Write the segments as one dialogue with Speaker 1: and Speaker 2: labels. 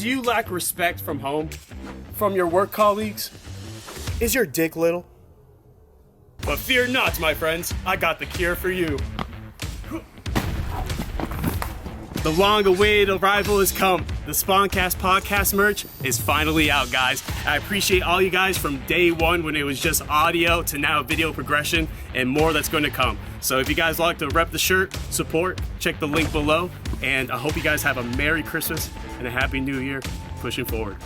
Speaker 1: Do you lack respect from home? From your work colleagues? Is your dick little? But fear not, my friends. I got the cure for you. The long-awaited arrival has come. The Sponcast podcast merch is finally out, guys. I appreciate all you guys from day one when it was just audio to now video progression and more that's going to come. So if you guys like to rep the shirt, support, check the link below. And I hope you guys have a Merry Christmas and a Happy New Year pushing forward.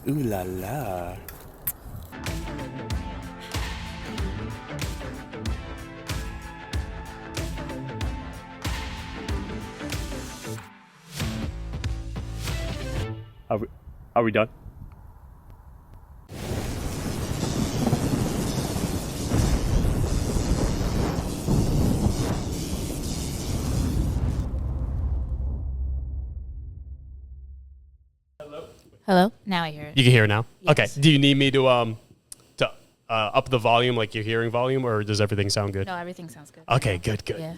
Speaker 1: Ooh la la. Are we done?
Speaker 2: Hello? Now I hear it.
Speaker 1: You can hear it now?
Speaker 2: Yes.
Speaker 1: Okay. Do you need me to up the volume, like your hearing volume, or does everything sound good?
Speaker 2: No, everything sounds good.
Speaker 1: Okay, good.
Speaker 2: Yeah.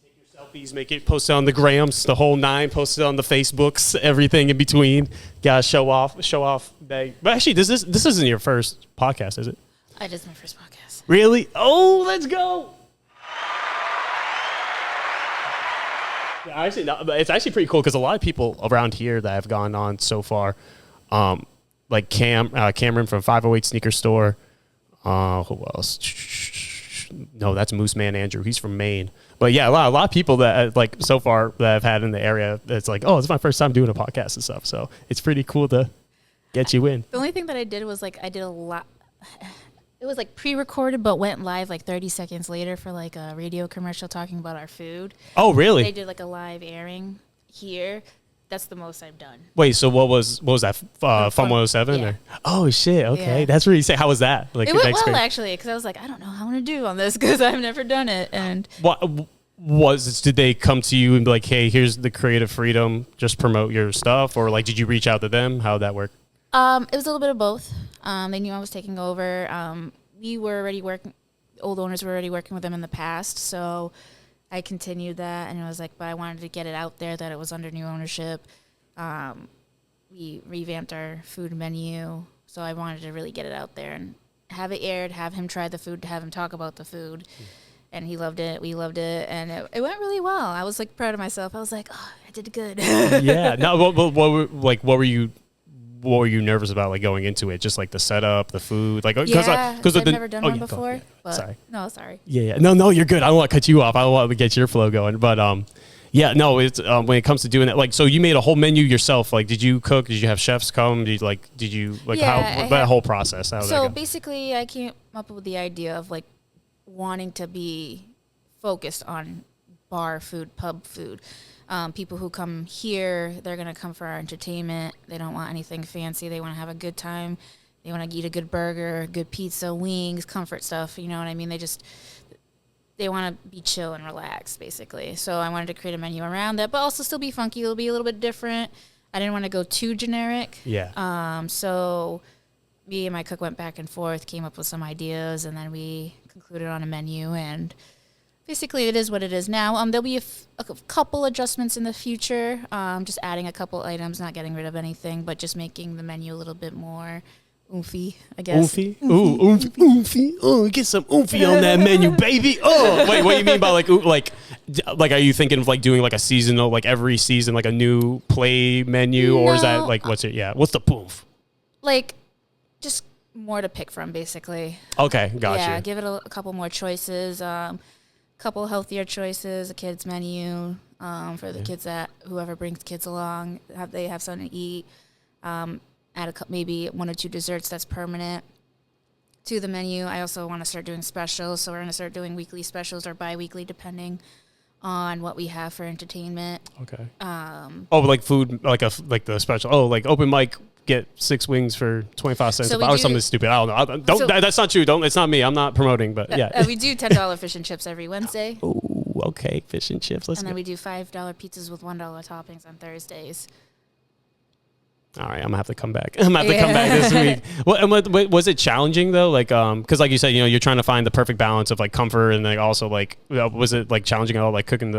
Speaker 1: Take your selfies, make it, post it on the grams, the whole nine, post it on the Facebooks, everything in between. Gotta show off. But actually, this isn't your first podcast, is it?
Speaker 2: It is my first podcast.
Speaker 1: Really? Oh, let's go. Yeah, actually, no, but it's actually pretty cool because a lot of people around here that have gone on so far, like Cameron from 508 Sneaker Store. Who else? No, that's Moose Man Andrew. He's from Maine. But yeah, a lot of people that like so far that I've had in the area. It's like, oh, it's my first time doing a podcast and stuff. So it's pretty cool to get you in.
Speaker 2: The only thing that I did was I did a lot. It was pre-recorded, but went live 30 seconds later for a radio commercial talking about our food.
Speaker 1: Oh, really?
Speaker 2: They did a live airing here. That's the most I've done.
Speaker 1: Wait, so what was that? Fun 107?
Speaker 2: Yeah.
Speaker 1: Oh shit! Okay,
Speaker 2: Yeah.
Speaker 1: That's what you say. How was that?
Speaker 2: It went well actually, because I was I don't know how I'm gonna do on this because I've never done it. And
Speaker 1: did they come to you and be like, hey, here's the creative freedom, just promote your stuff, or did you reach out to them? How'd that work?
Speaker 2: It was a little bit of both. They knew I was taking over. We were already working. Old owners were already working with them in the past, so I continued that, and it was but I wanted to get it out there that it was under new ownership. We revamped our food menu, so I wanted to really get it out there and have it aired, have him try the food, have him talk about the food, and he loved it. We loved it, and it went really well. I was proud of myself. I was oh, I did good.
Speaker 1: Yeah. No. What were you nervous about going into it? Just the setup, the food,
Speaker 2: because I've never done one before.
Speaker 1: Yeah.
Speaker 2: But
Speaker 1: sorry.
Speaker 2: No, sorry.
Speaker 1: Yeah. No, you're good. I don't want to cut you off. I want to get your flow going. But yeah, no. It's when it comes to doing that, so you made a whole menu yourself. Did you cook? Did you have chefs come? Did you how that whole process?
Speaker 2: So basically, I came up with the idea of wanting to be focused on bar food, pub food. People who come here, they're going to come for our entertainment. They don't want anything fancy. They want to have a good time. They want to eat a good burger, good pizza, wings, comfort stuff. You know what I mean? They want to be chill and relax, basically. So I wanted to create a menu around that, but also still be funky. It'll be a little bit different. I didn't want to go too generic.
Speaker 1: Yeah.
Speaker 2: So me and my cook went back and forth, came up with some ideas, and then we concluded on a menu, and basically, it is what it is now. There'll be a couple adjustments in the future, just adding a couple items, not getting rid of anything, but just making the menu a little bit more oomphy, I guess.
Speaker 1: Oomphy? Ooh, oomphy. Oh, get some oomphy on that menu, baby. Oh, wait, what do you mean by are you thinking of doing a seasonal, every season, a new play menu, or is that what's it? Yeah, what's the poof?
Speaker 2: Just more to pick from, basically.
Speaker 1: Okay, gotcha.
Speaker 2: Yeah, give it a couple more choices. Couple healthier choices, a kids menu for the kids whoever brings kids along, they have something to eat. Add maybe one or two desserts that's permanent to the menu. I also want to start doing specials, so we're going to start doing weekly specials or bi-weekly depending on what we have for entertainment.
Speaker 1: Okay. Food, the special. Oh, open mic. Get 6 wings for 25 cents or something stupid. I don't know. That's not true. It's not me. I'm not promoting, but yeah.
Speaker 2: We do $10 fish and chips every Wednesday.
Speaker 1: Oh, Ooh, okay, fish and chips. Let's
Speaker 2: And then
Speaker 1: go.
Speaker 2: we do $5 pizzas with $1 toppings on Thursdays.
Speaker 1: All right, I'm gonna have to come back. I'm gonna have to come back this week. What was it challenging though? Like, because like you said, you're trying to find the perfect balance of like comfort and like also like, was it like challenging at all? Like cooking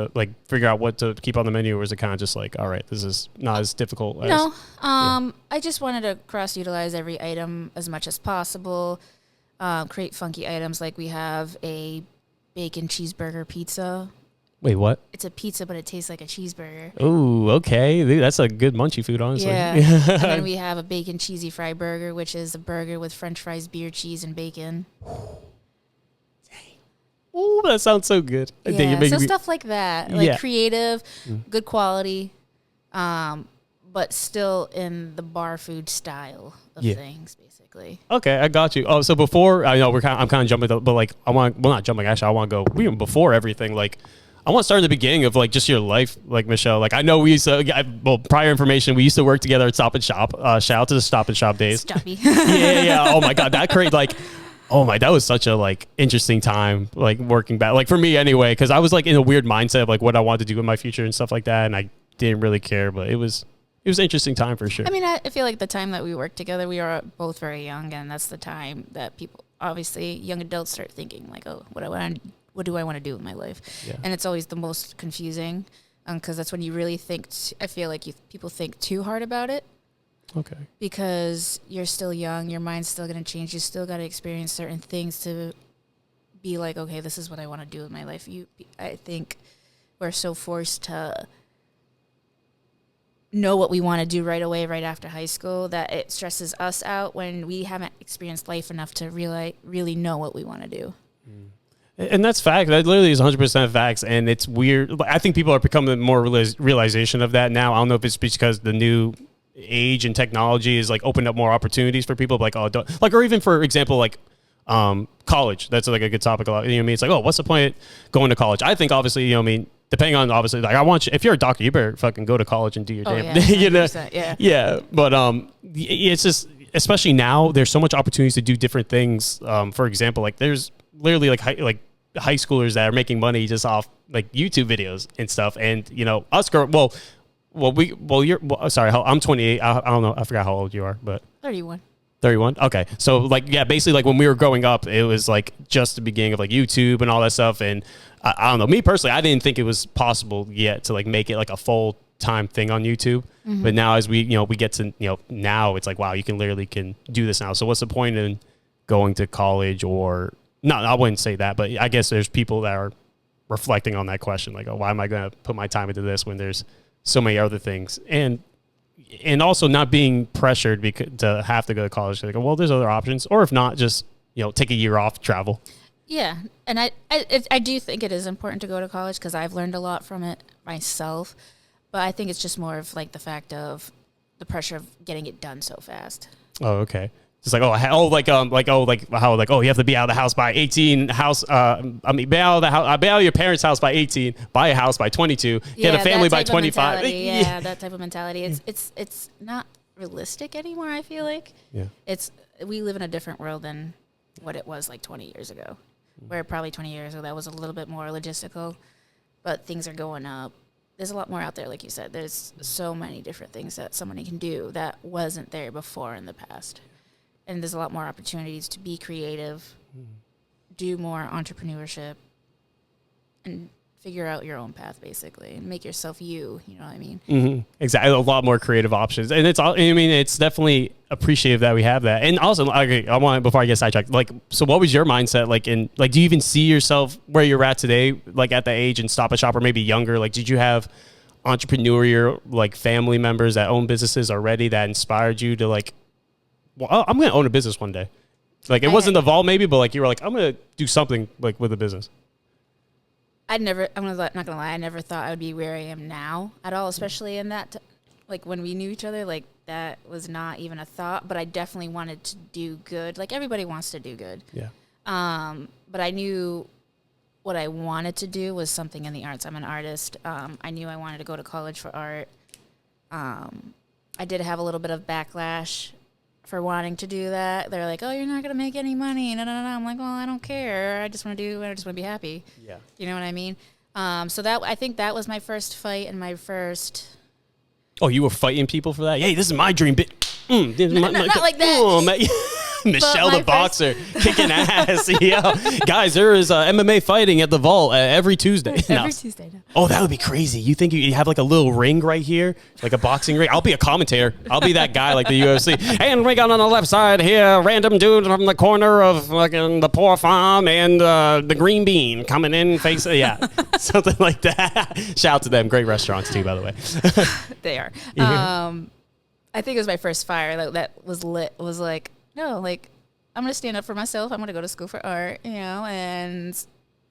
Speaker 1: figure out what to keep on the menu, or was it kind of just like, all right, this is not as difficult?
Speaker 2: No, I just wanted to cross utilize every item as much as possible. Create funky items, like we have a bacon cheeseburger pizza.
Speaker 1: Wait, what?
Speaker 2: It's a pizza, but it tastes like a cheeseburger.
Speaker 1: Oh, okay. Dude, that's a good munchy food, honestly.
Speaker 2: Yeah. And then we have a bacon cheesy fry burger, which is a burger with French fries, beer, cheese, and bacon.
Speaker 1: Oh, that sounds so good.
Speaker 2: Yeah, so stuff like that, like creative, good quality, but still in the bar food style of things, basically.
Speaker 1: Okay, I got you. Oh, so before I know I'm kind of jumping, but like I want, well, not jumping. Actually, I want to go even before everything. Like, I want to start at the beginning of like just your life, like Michelle. Like I know we used to, prior information, we used to work together at Stop and Shop. Shout out to the Stop and Shop days.
Speaker 2: Stuffy.
Speaker 1: Yeah. Oh my God, that created like. Oh my, that was such a like interesting time, like working back, like for me anyway, because I was like in a weird mindset of like what I wanted to do in my future and stuff like that, and I didn't really care, but it was an interesting time for sure.
Speaker 2: I mean, I feel like the time that we worked together, we were both very young, and that's the time that people, obviously, young adults start thinking like, oh, what do I want to do with my life?
Speaker 1: Yeah.
Speaker 2: And it's always the most confusing, because that's when you really think. I feel like people think too hard about it.
Speaker 1: Okay.
Speaker 2: Because you're still young, your mind's still going to change. You still got to experience certain things to be like, okay, this is what I want to do with my life. I think we're so forced to know what we want to do right away, right after high school, that it stresses us out when we haven't experienced life enough to really know what we want to do.
Speaker 1: And that's fact. That literally is 100% facts. And it's weird. I think people are becoming more realization of that now. I don't know if it's because the new age and technology is like opened up more opportunities for people, like, oh, don't, like, or even for example, like college. That's like a good topic a lot. You know what I mean? It's like, oh, what's the point of going to college? I think obviously, you know what I mean, depending on obviously, like I want you, if you're a doctor, you better fucking go to college and do your damn thing. You know? Yeah. But it's just, especially now, there's so much opportunities to do different things. For example, like there's literally like high schoolers that are making money just off like YouTube videos and stuff. And you know, sorry, I'm 28. I don't know. I forgot how old you are, but
Speaker 2: 31.
Speaker 1: 31. Okay. So like, yeah, basically like when we were growing up, it was like just the beginning of like YouTube and all that stuff. And I don't know, me personally, I didn't think it was possible yet to like make it like a full time thing on YouTube. Mm-hmm. But now as we get to, now it's like, wow, you can literally do this now. So what's the point in going to college or not? I wouldn't say that, but I guess there's people that are reflecting on that question. Like, oh, why am I going to put my time into this when there's so many other things, and also not being pressured to have to go to college. Like, well, there's other options, or if not, just take a year off, travel.
Speaker 2: Yeah, and I do think it is important to go to college because I've learned a lot from it myself, but I think it's just more of like the fact of the pressure of getting it done so fast.
Speaker 1: Oh, okay. Just like, you have to be out of the house by 18. Be out of your parents' house by 18. Buy a house by 22. Get a family by 25.
Speaker 2: Yeah, that type of mentality. It's not realistic anymore. I feel like we live in a different world than what it was like 20 years ago. Where probably 20 years ago that was a little bit more logistical, but things are going up. There's a lot more out there, like you said. There's so many different things that somebody can do that wasn't there before in the past. And there's a lot more opportunities to be creative, do more entrepreneurship, and figure out your own path, basically, and make yourself you. You know what I mean?
Speaker 1: Mm-hmm. Exactly. A lot more creative options, and it's definitely appreciative that we have that. And also, I want, before I get sidetracked, like, so what was your mindset like? Do you even see yourself where you're at today, like at the age and Stop and Shop, or maybe younger? Like, did you have entrepreneurial like family members that own businesses already that inspired you to like, well, I'm going to own a business one day? Like, it wasn't the vault maybe, but like you were like, I'm going to do something like with a business.
Speaker 2: I'm not going to lie, I never thought I would be where I am now at all, especially in that, like when we knew each other, like that was not even a thought, but I definitely wanted to do good. Like everybody wants to do good. Yeah. But I knew what I wanted to do was something in the arts. I'm an artist. I knew I wanted to go to college for art. I did have a little bit of backlash for wanting to do that. They're like, oh, you're not going to make any money. No. I'm like, well, I don't care. I just want to be happy. Yeah. You know what I mean? So that I think that was my first fight and my first.
Speaker 1: Oh, you were fighting people for that? Hey, this is my dream bit. This is
Speaker 2: Not like that.
Speaker 1: Michelle the boxer kicking ass. Yeah, guys, there is MMA fighting at the Vault every Tuesday.
Speaker 2: Every Tuesday. No.
Speaker 1: Oh, that would be crazy. You think you have like a little ring right here, like a boxing ring? I'll be a commentator. I'll be that guy like the UFC. And we got on the left side here, random dude from the corner of fucking the Poor Farm and the Green Bean coming in, face something like that. Shout out to them. Great restaurants too, by the way.
Speaker 2: They are. I think it was my first fire that was lit. Was like. No, like, I'm going to stand up for myself. I'm going to go to school for art, and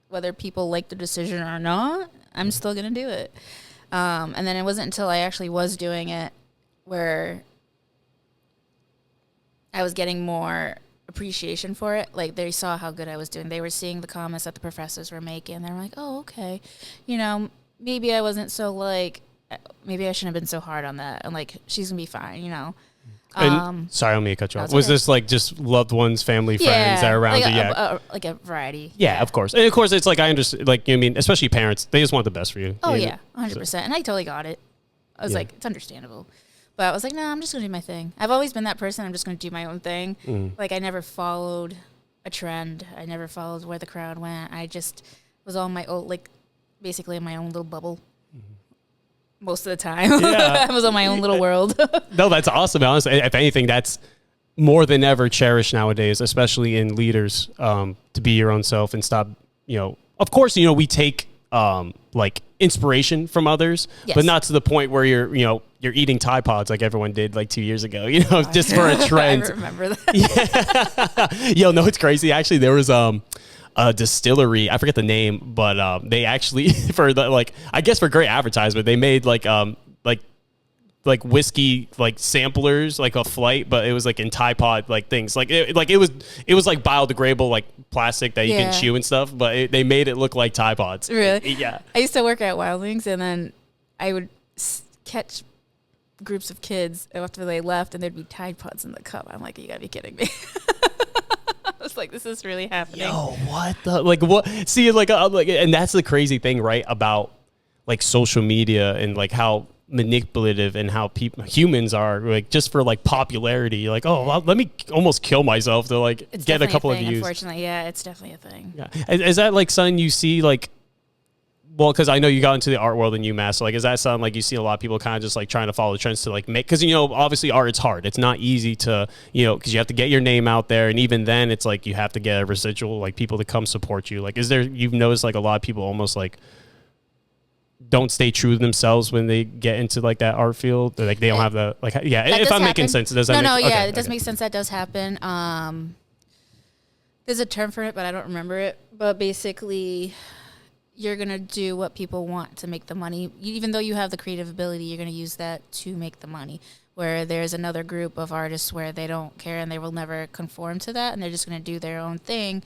Speaker 2: whether people like the decision or not, I'm still going to do it. And then it wasn't until I actually was doing it where I was getting more appreciation for it. Like, they saw how good I was doing. They were seeing the comments that the professors were making. They were like, oh, okay. Maybe I wasn't so, like, maybe I shouldn't have been so hard on that. And, like, she's going to be fine,
Speaker 1: And, sorry, let me cut you off. Was this like just loved ones, family, friends that are around you?
Speaker 2: Like a variety.
Speaker 1: Yeah, of course. And of course, it's like I understand, like, especially parents, they just want the best for you.
Speaker 2: Oh, yeah, 100%. So. And I totally got it. I was like, it's understandable. But I was like, no, I'm just going to do my thing. I've always been that person. I'm just going to do my own thing. Like, I never followed a trend. I never followed where the crowd went. I just was on my own, like, basically in my own little bubble. Most of the time. Yeah. I was on my own little world.
Speaker 1: No, that's awesome. Honestly, if anything, that's more than ever cherished nowadays, especially in leaders, to be your own self and stop, of course, we take like inspiration from others, yes, but not to the point where you're eating Tide Pods like everyone did like 2 years ago, just for a trend.
Speaker 2: I remember that.
Speaker 1: Yeah. No, it's crazy. Actually, there was, a distillery, I forget the name, but they actually for the I guess for great advertisement, they made like whiskey like samplers, like a flight, but it was like in Tide Pod like things, it was like biodegradable like plastic that you can chew and stuff, but they made it look like Tide Pods.
Speaker 2: Really?
Speaker 1: Yeah.
Speaker 2: I used to work at Wild Wings, and then I would catch groups of kids after they left, and there'd be Tide Pods in the cup. I'm like, you gotta be kidding me. I was like, this is really happening.
Speaker 1: Yo, what the, what? See, and that's the crazy thing, right? About like social media and like how manipulative and how humans are, like, just for like popularity. Like, oh, well, let me almost kill myself to like get a couple of views.
Speaker 2: Unfortunately, yeah, it's definitely a thing.
Speaker 1: Yeah, is that like something you see like? Well, because I know you got into the art world in UMass, so like, is that something like you see a lot of people kind of just like trying to follow the trends to like make? Because obviously art, it's hard. It's not easy to because you have to get your name out there, and even then, it's like you have to get a residual, like people to come support you. Like, is there, you've noticed like a lot of people almost like don't stay true to themselves when they get into like that art field? Like they don't have the like if I'm making sense, does that?
Speaker 2: It does make sense. That does happen. There's a term for it, but I don't remember it. But basically, you're going to do what people want to make the money. Even though you have the creative ability, you're going to use that to make the money. Where there's another group of artists where they don't care and they will never conform to that, and they're just going to do their own thing.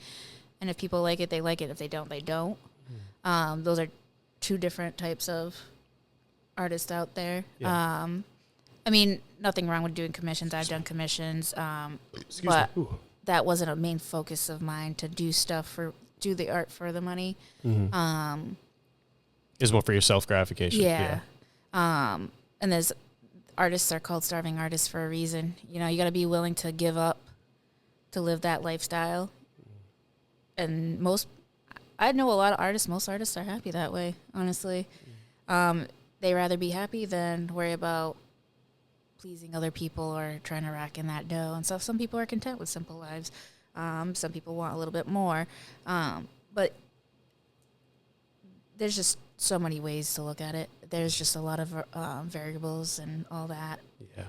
Speaker 2: And if people like it, they like it. If they don't, they don't. Those are two different types of artists out there. Yeah. I mean, nothing wrong with doing commissions. I've done commissions. But that wasn't a main focus of mine to do the art for the money.
Speaker 1: It's more for your self-gratification.
Speaker 2: Yeah. And there's artists are called starving artists for a reason. You got to be willing to give up to live that lifestyle. And I know a lot of artists, most artists are happy that way, honestly. They rather be happy than worry about pleasing other people or trying to rack in that dough and stuff. Some people are content with simple lives. Some people want a little bit more. But there's just so many ways to look at it. There's just a lot of variables and all that. Yeah.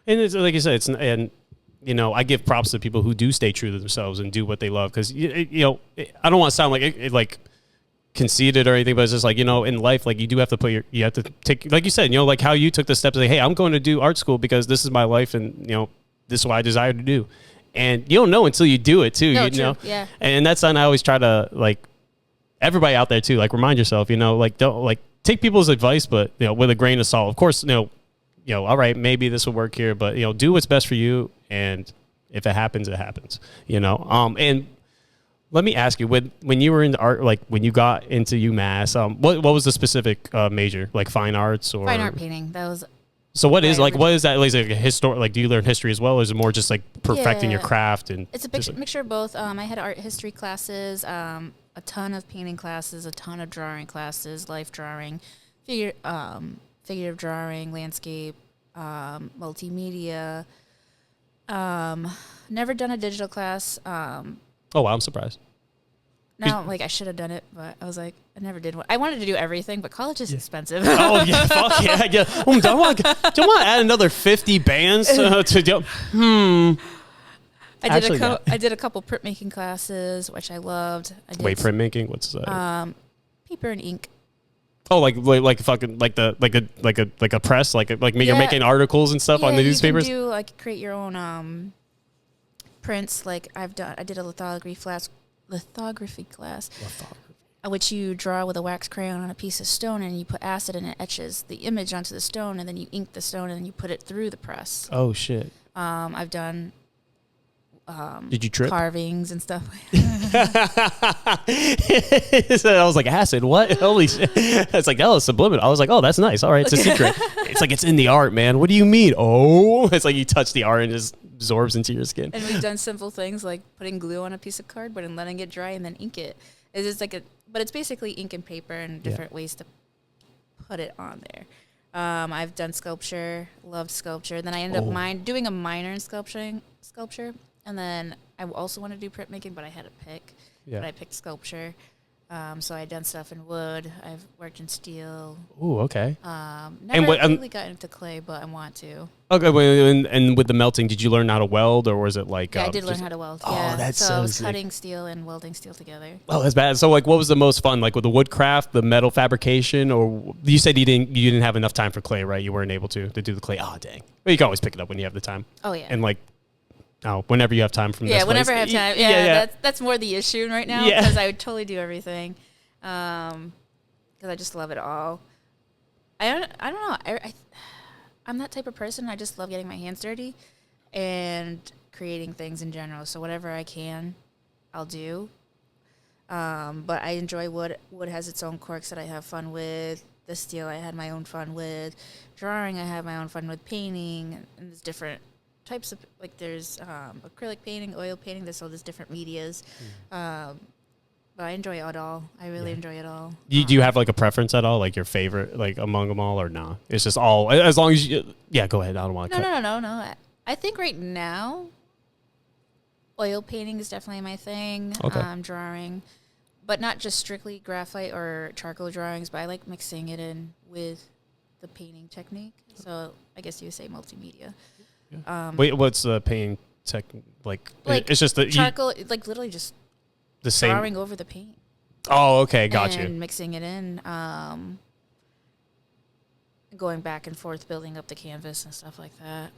Speaker 1: And it's like you said, I give props to people who do stay true to themselves and do what they love. Because, I don't want to sound like conceited or anything, but it's just like, in life, like you do have to you have to take, like you said, like how you took the step to say, hey, I'm going to do art school because this is my life and, this is what I desire to do. And you don't know until you do it too,
Speaker 2: True. Yeah.
Speaker 1: And that's something I always try to like everybody out there too, like remind yourself, like don't like take people's advice, but with a grain of salt. Of course, all right, maybe this will work here, but do what's best for you. And if it happens, it happens, And Let me ask you, when you were into art, like when you got into UMass, what was the specific major, like fine arts or
Speaker 2: Fine art painting. That was.
Speaker 1: So what is like that? Like a historic? Like do you learn history as well, or is it more just like perfecting your craft? And
Speaker 2: it's a mixture of both. I had art history classes, a ton of painting classes, a ton of drawing classes, life drawing, figurative drawing, landscape, multimedia. Never done a digital class.
Speaker 1: Oh wow, I'm surprised.
Speaker 2: Now, like I should have done it, but I was like, I never did one. I wanted to do everything, but college is expensive.
Speaker 1: Oh yeah, fuck yeah. Do I want to add another 50 bands to do?
Speaker 2: I did a couple printmaking classes, which I loved.
Speaker 1: Wait, printmaking? What's that?
Speaker 2: Paper and ink.
Speaker 1: Oh, like fucking like a press, like you're making articles and stuff on the newspapers.
Speaker 2: You can do like create your own prints. Like I did a lithography class, which you draw with a wax crayon on a piece of stone, and you put acid and it etches the image onto the stone, and then you ink the stone, and then you put it through the press.
Speaker 1: Oh shit!
Speaker 2: I've done.
Speaker 1: Did you trip?
Speaker 2: Carvings and stuff.
Speaker 1: So I was like, acid? What? Holy shit. It's like, oh, subliminal. I was like, oh, that's nice. All right, it's a secret. It's like, it's in the art, man. What do you mean? Oh, it's like you touch the art and it just absorbs into your skin.
Speaker 2: And we've done simple things like putting glue on a piece of cardboard and letting it dry and then ink it. It's just like but it's basically ink and paper and different ways to put it on there. I've done sculpture, loved sculpture. Then I ended up doing a minor in sculpture. And then I also wanted to do printmaking, but I had to pick. Yeah. But I picked sculpture. So I've done stuff in wood. I've worked in steel.
Speaker 1: Ooh, okay.
Speaker 2: Never really got into clay, but I want to.
Speaker 1: Okay, and with the melting, did you learn how to weld, or was it like...
Speaker 2: Yeah, I did learn how to weld.
Speaker 1: Oh,
Speaker 2: yeah.
Speaker 1: that's
Speaker 2: so I was
Speaker 1: sick.
Speaker 2: cutting steel and welding steel together.
Speaker 1: Oh, that's bad. So, like, what was the most fun? Like, with the woodcraft, the metal fabrication, or... You said you didn't have enough time for clay, right? You weren't able to do the clay. Oh, dang. Well, you can always pick it up when you have the time.
Speaker 2: Oh, yeah.
Speaker 1: And, like... Oh, whenever you have time from this place.
Speaker 2: Whenever I have time. Yeah. That's more the issue right now because I would totally do everything because I just love it all. I don't know. I'm that type of person. I just love getting my hands dirty and creating things in general. So whatever I can, I'll do. But I enjoy wood. Wood has its own quirks that I have fun with. The steel I had my own fun with. Drawing I have my own fun with. Painting and there's different types of, like there's acrylic painting, oil painting, there's all these different medias. But I enjoy it all. I really enjoy it all.
Speaker 1: Do you have like a preference at all, like your favorite, like among them all, or nah? It's just all, as long as you, go ahead. I don't want to
Speaker 2: No. I think right now, oil painting is definitely my thing.
Speaker 1: Okay.
Speaker 2: Drawing, but not just strictly graphite or charcoal drawings, but I like mixing it in with the painting technique. So I guess you would say multimedia.
Speaker 1: Wait, what's the painting tech like? It's just the
Speaker 2: charcoal, like literally just
Speaker 1: the same
Speaker 2: drawing over the paint.
Speaker 1: Oh, okay, got you.
Speaker 2: And mixing it in, going back and forth, building up the canvas and stuff like that.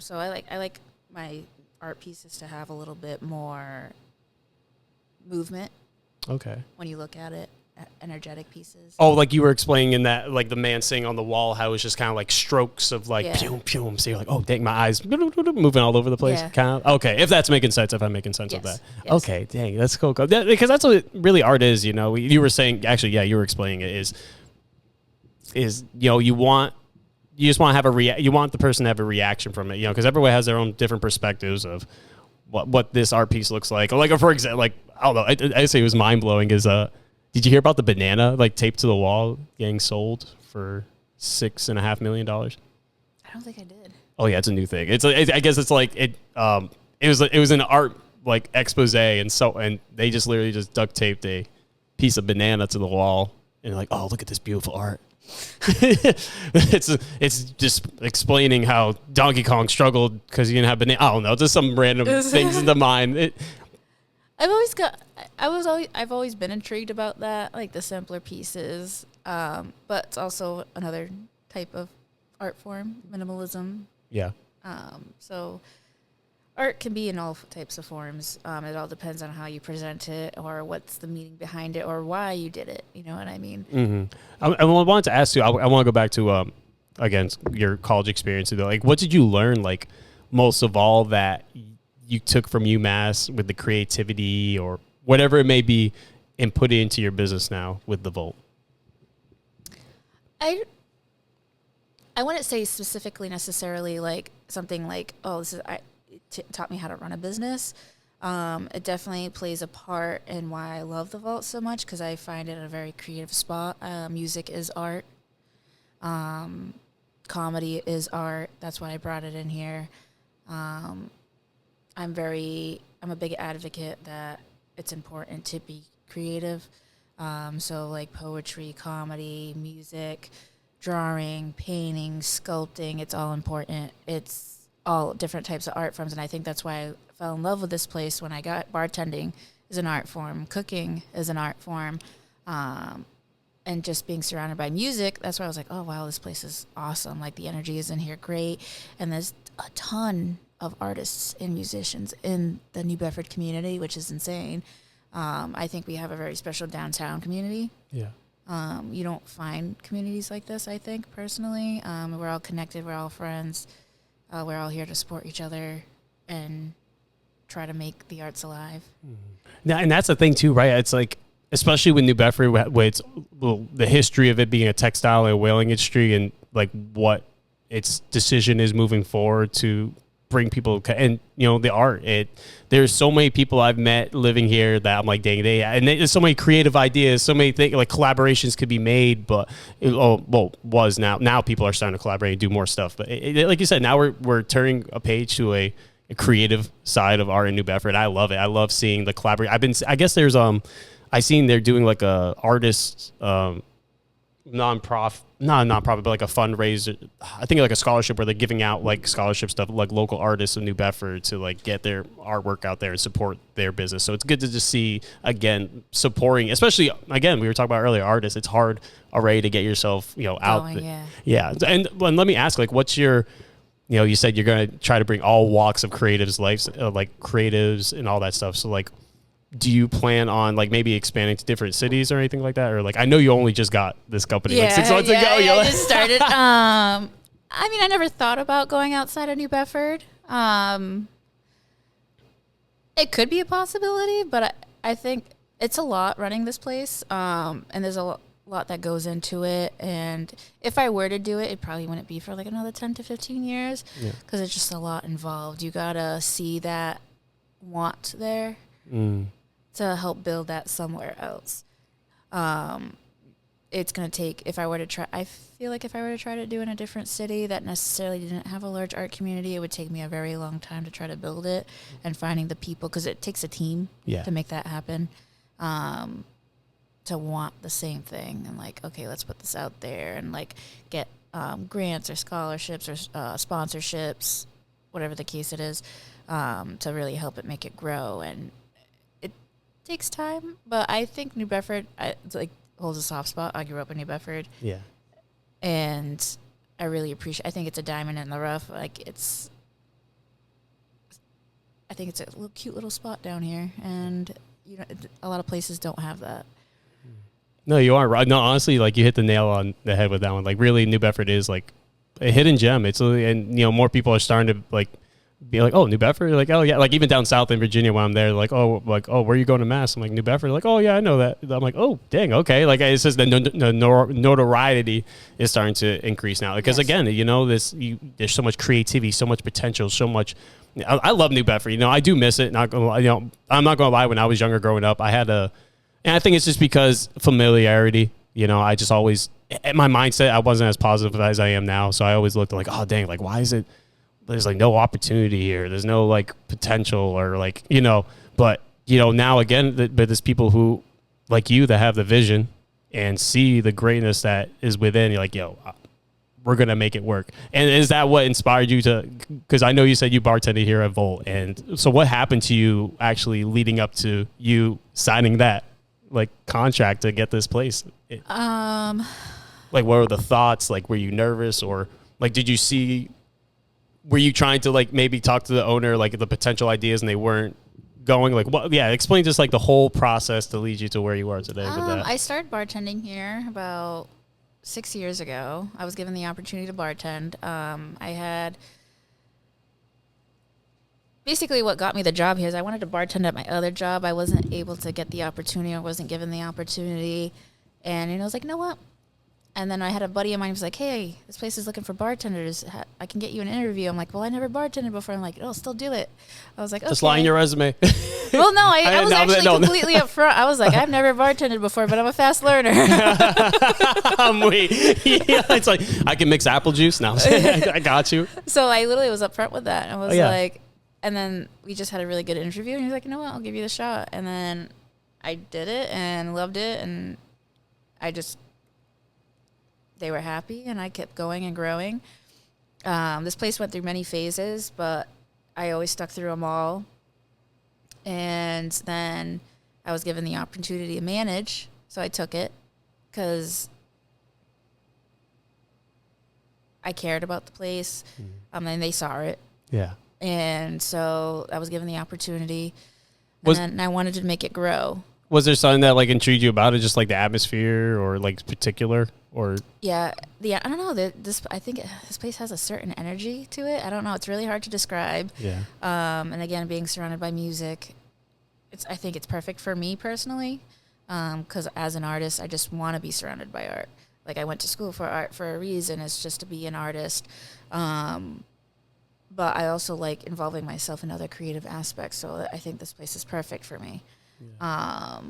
Speaker 2: So I like my art pieces to have a little bit more movement.
Speaker 1: Okay.
Speaker 2: When you look at it. Energetic pieces.
Speaker 1: Oh, like you were explaining in that, like the man sitting on the wall, how it was just kind of like strokes of like, pew, pew. So you're like, oh, dang, my eyes moving all over the place.
Speaker 2: Yeah.
Speaker 1: Kind of. Okay, if that's making sense, if I'm making sense of that.
Speaker 2: Yes.
Speaker 1: Okay, dang, that's cool. Because that's what really art is, you know. You were saying, actually, yeah, you were explaining it is you know, you just want to have you want the person to have a reaction from it, you know, because everyone has their own different perspectives of what this art piece looks like. Or like, for example, like, I don't know, I say it was mind blowing is did you hear about the banana like taped to the wall getting sold for $6.5 million? I
Speaker 2: don't think I did.
Speaker 1: Oh yeah, it's a new thing. I guess it's like it was an art like expose, and they just literally just duct taped a piece of banana to the wall and like, oh, look at this beautiful art. It's just explaining how Donkey Kong struggled because he didn't have banana. I don't know, just some random things in the mind.
Speaker 2: I've always been intrigued about that, like the simpler pieces. But it's also another type of art form, minimalism.
Speaker 1: Yeah.
Speaker 2: So art can be in all types of forms. It all depends on how you present it or what's the meaning behind it or why you did it. You know what I mean?
Speaker 1: Mm-hmm. I wanted to ask you, I want to go back to, again, your college experience. Like, what did you learn, like, most of all that you took from UMass with the creativity or whatever it may be, and put it into your business now with the Vault?
Speaker 2: I wouldn't say specifically necessarily like something like, oh, it taught me how to run a business. It definitely plays a part in why I love the Vault so much, because I find it a very creative spot. Music is art. Comedy is art. That's why I brought it in here. I'm a big advocate that it's important to be creative. So like poetry, comedy, music, drawing, painting, sculpting, it's all important. It's all different types of art forms, and I think that's why I fell in love with this place when I got bartending is an art form, cooking is an art form, and just being surrounded by music, that's why I was like, oh, wow, this place is awesome. Like, the energy is in here great, and there's a ton of artists and musicians in the New Bedford community, which is insane. I think we have a very special downtown community.
Speaker 1: Yeah.
Speaker 2: You don't find communities like this, I think, personally. We're all connected. We're all friends. We're all here to support each other and try to make the arts alive.
Speaker 1: Now, and that's the thing, too, right? It's like, especially with New Bedford, where it's the history of it being a textile and whaling industry, and like what its decision is moving forward to bring people, and the art. There's so many people I've met living here that I'm like, dang, there's so many creative ideas, so many things, like collaborations could be made, but now people are starting to collaborate and do more stuff. But like you said, now we're turning a page to a creative side of art in New Bedford. I love it. I love seeing the collaboration. I guess there's I seen they're doing like a artist not a nonprofit, but like a fundraiser. I think like a scholarship where they're giving out like scholarship stuff, like local artists in New Bedford to like get their artwork out there and support their business. So it's good to just see, again, supporting, especially, again, we were talking about earlier, artists. It's hard already to get yourself, out.
Speaker 2: Going,
Speaker 1: yeah. And let me ask, like, what's your, you said you're going to try to bring all walks of creatives' lives, like creatives and all that stuff. So like, do you plan on like maybe expanding to different cities or anything like that? Or like, I know you only just got this company like 6 months ago.
Speaker 2: I just started. I mean, I never thought about going outside of New Bedford. It could be a possibility, but I think it's a lot running this place. And there's a lot that goes into it. And if I were to do it, it probably wouldn't be for like another 10 to 15 years because it's just a lot involved. You got to see that want there. To help build that somewhere else. It's going to take, I feel like if I were to try to do in a different city that necessarily didn't have a large art community, it would take me a very long time to try to build it and finding the people, because it takes a team to make that happen, to want the same thing and like, okay, let's put this out there and like get grants or scholarships or sponsorships, whatever the case it is, to really help it make it grow. And takes time, but I think New Bedford holds a soft spot. I grew up in New Bedford, and I really appreciate. I think it's a diamond in the rough. I think it's a little cute little spot down here, and a lot of places don't have that.
Speaker 1: No, you are right. No, honestly, like you hit the nail on the head with that one. Like, really, New Bedford is like a hidden gem. It's and more people are starting to like be like, oh, New Bedford, like, oh yeah, like even down south in Virginia when I'm there, like, oh, where are you going to Mass? I'm like, New Bedford, like, oh yeah, I know that. I'm like, oh dang, okay, like it's just the notoriety is starting to increase now because again, there's so much creativity, so much potential, so much. I love New Bedford. I do miss it. Not gonna, I'm not gonna lie. When I was younger, growing up, and I think it's just because familiarity. I just always, my mindset, I wasn't as positive as I am now, so I always looked like, oh dang, like why is it? There's like no opportunity here. There's no like potential or like, but now again, but there's people who like you that have the vision and see the greatness that is within. You're like, we're going to make it work. And is that what inspired you to, cause I know you said you bartended here at Volt. And so what happened to you actually leading up to you signing that like contract to get this place? Like, what were the thoughts? Like, were you nervous or like, were you trying to like maybe talk to the owner, like the potential ideas and they weren't going like, what? Yeah. Explain just like the whole process to lead you to where you are today with that.
Speaker 2: I started bartending here about 6 years ago. I was given the opportunity to bartend. I had basically what got me the job here is I wanted to bartend at my other job. I wasn't able to get the opportunity. I wasn't given the opportunity. And, I was like, you know what? And then I had a buddy of mine who was like, hey, this place is looking for bartenders. I can get you an interview. I'm like, well, I never bartended before. I'm like, oh, still do it. I was like, okay.
Speaker 1: Just lie in your resume.
Speaker 2: Well, no, I was actually completely upfront. I was like, I've never bartended before, but I'm a fast learner.
Speaker 1: It's like, I can mix apple juice now. I got you.
Speaker 2: So I literally was upfront with that. I was like, and then we just had a really good interview. And he was like, you know what, I'll give you the shot. And then I did it and loved it. And they were happy, and I kept going and growing. This place went through many phases, but I always stuck through them all. And then I was given the opportunity to manage, so I took it because I cared about the place, and they saw it.
Speaker 1: Yeah.
Speaker 2: And so I was given the opportunity, and then I wanted to make it grow.
Speaker 1: Was there something that like intrigued you about it, just like the atmosphere or like particular? Or
Speaker 2: I don't know. I think this place has a certain energy to it. I don't know. It's really hard to describe.
Speaker 1: Yeah.
Speaker 2: And again, being surrounded by music, I think it's perfect for me personally. Because as an artist, I just want to be surrounded by art. Like I went to school for art for a reason. It's just to be an artist. But I also like involving myself in other creative aspects. So I think this place is perfect for me. Yeah.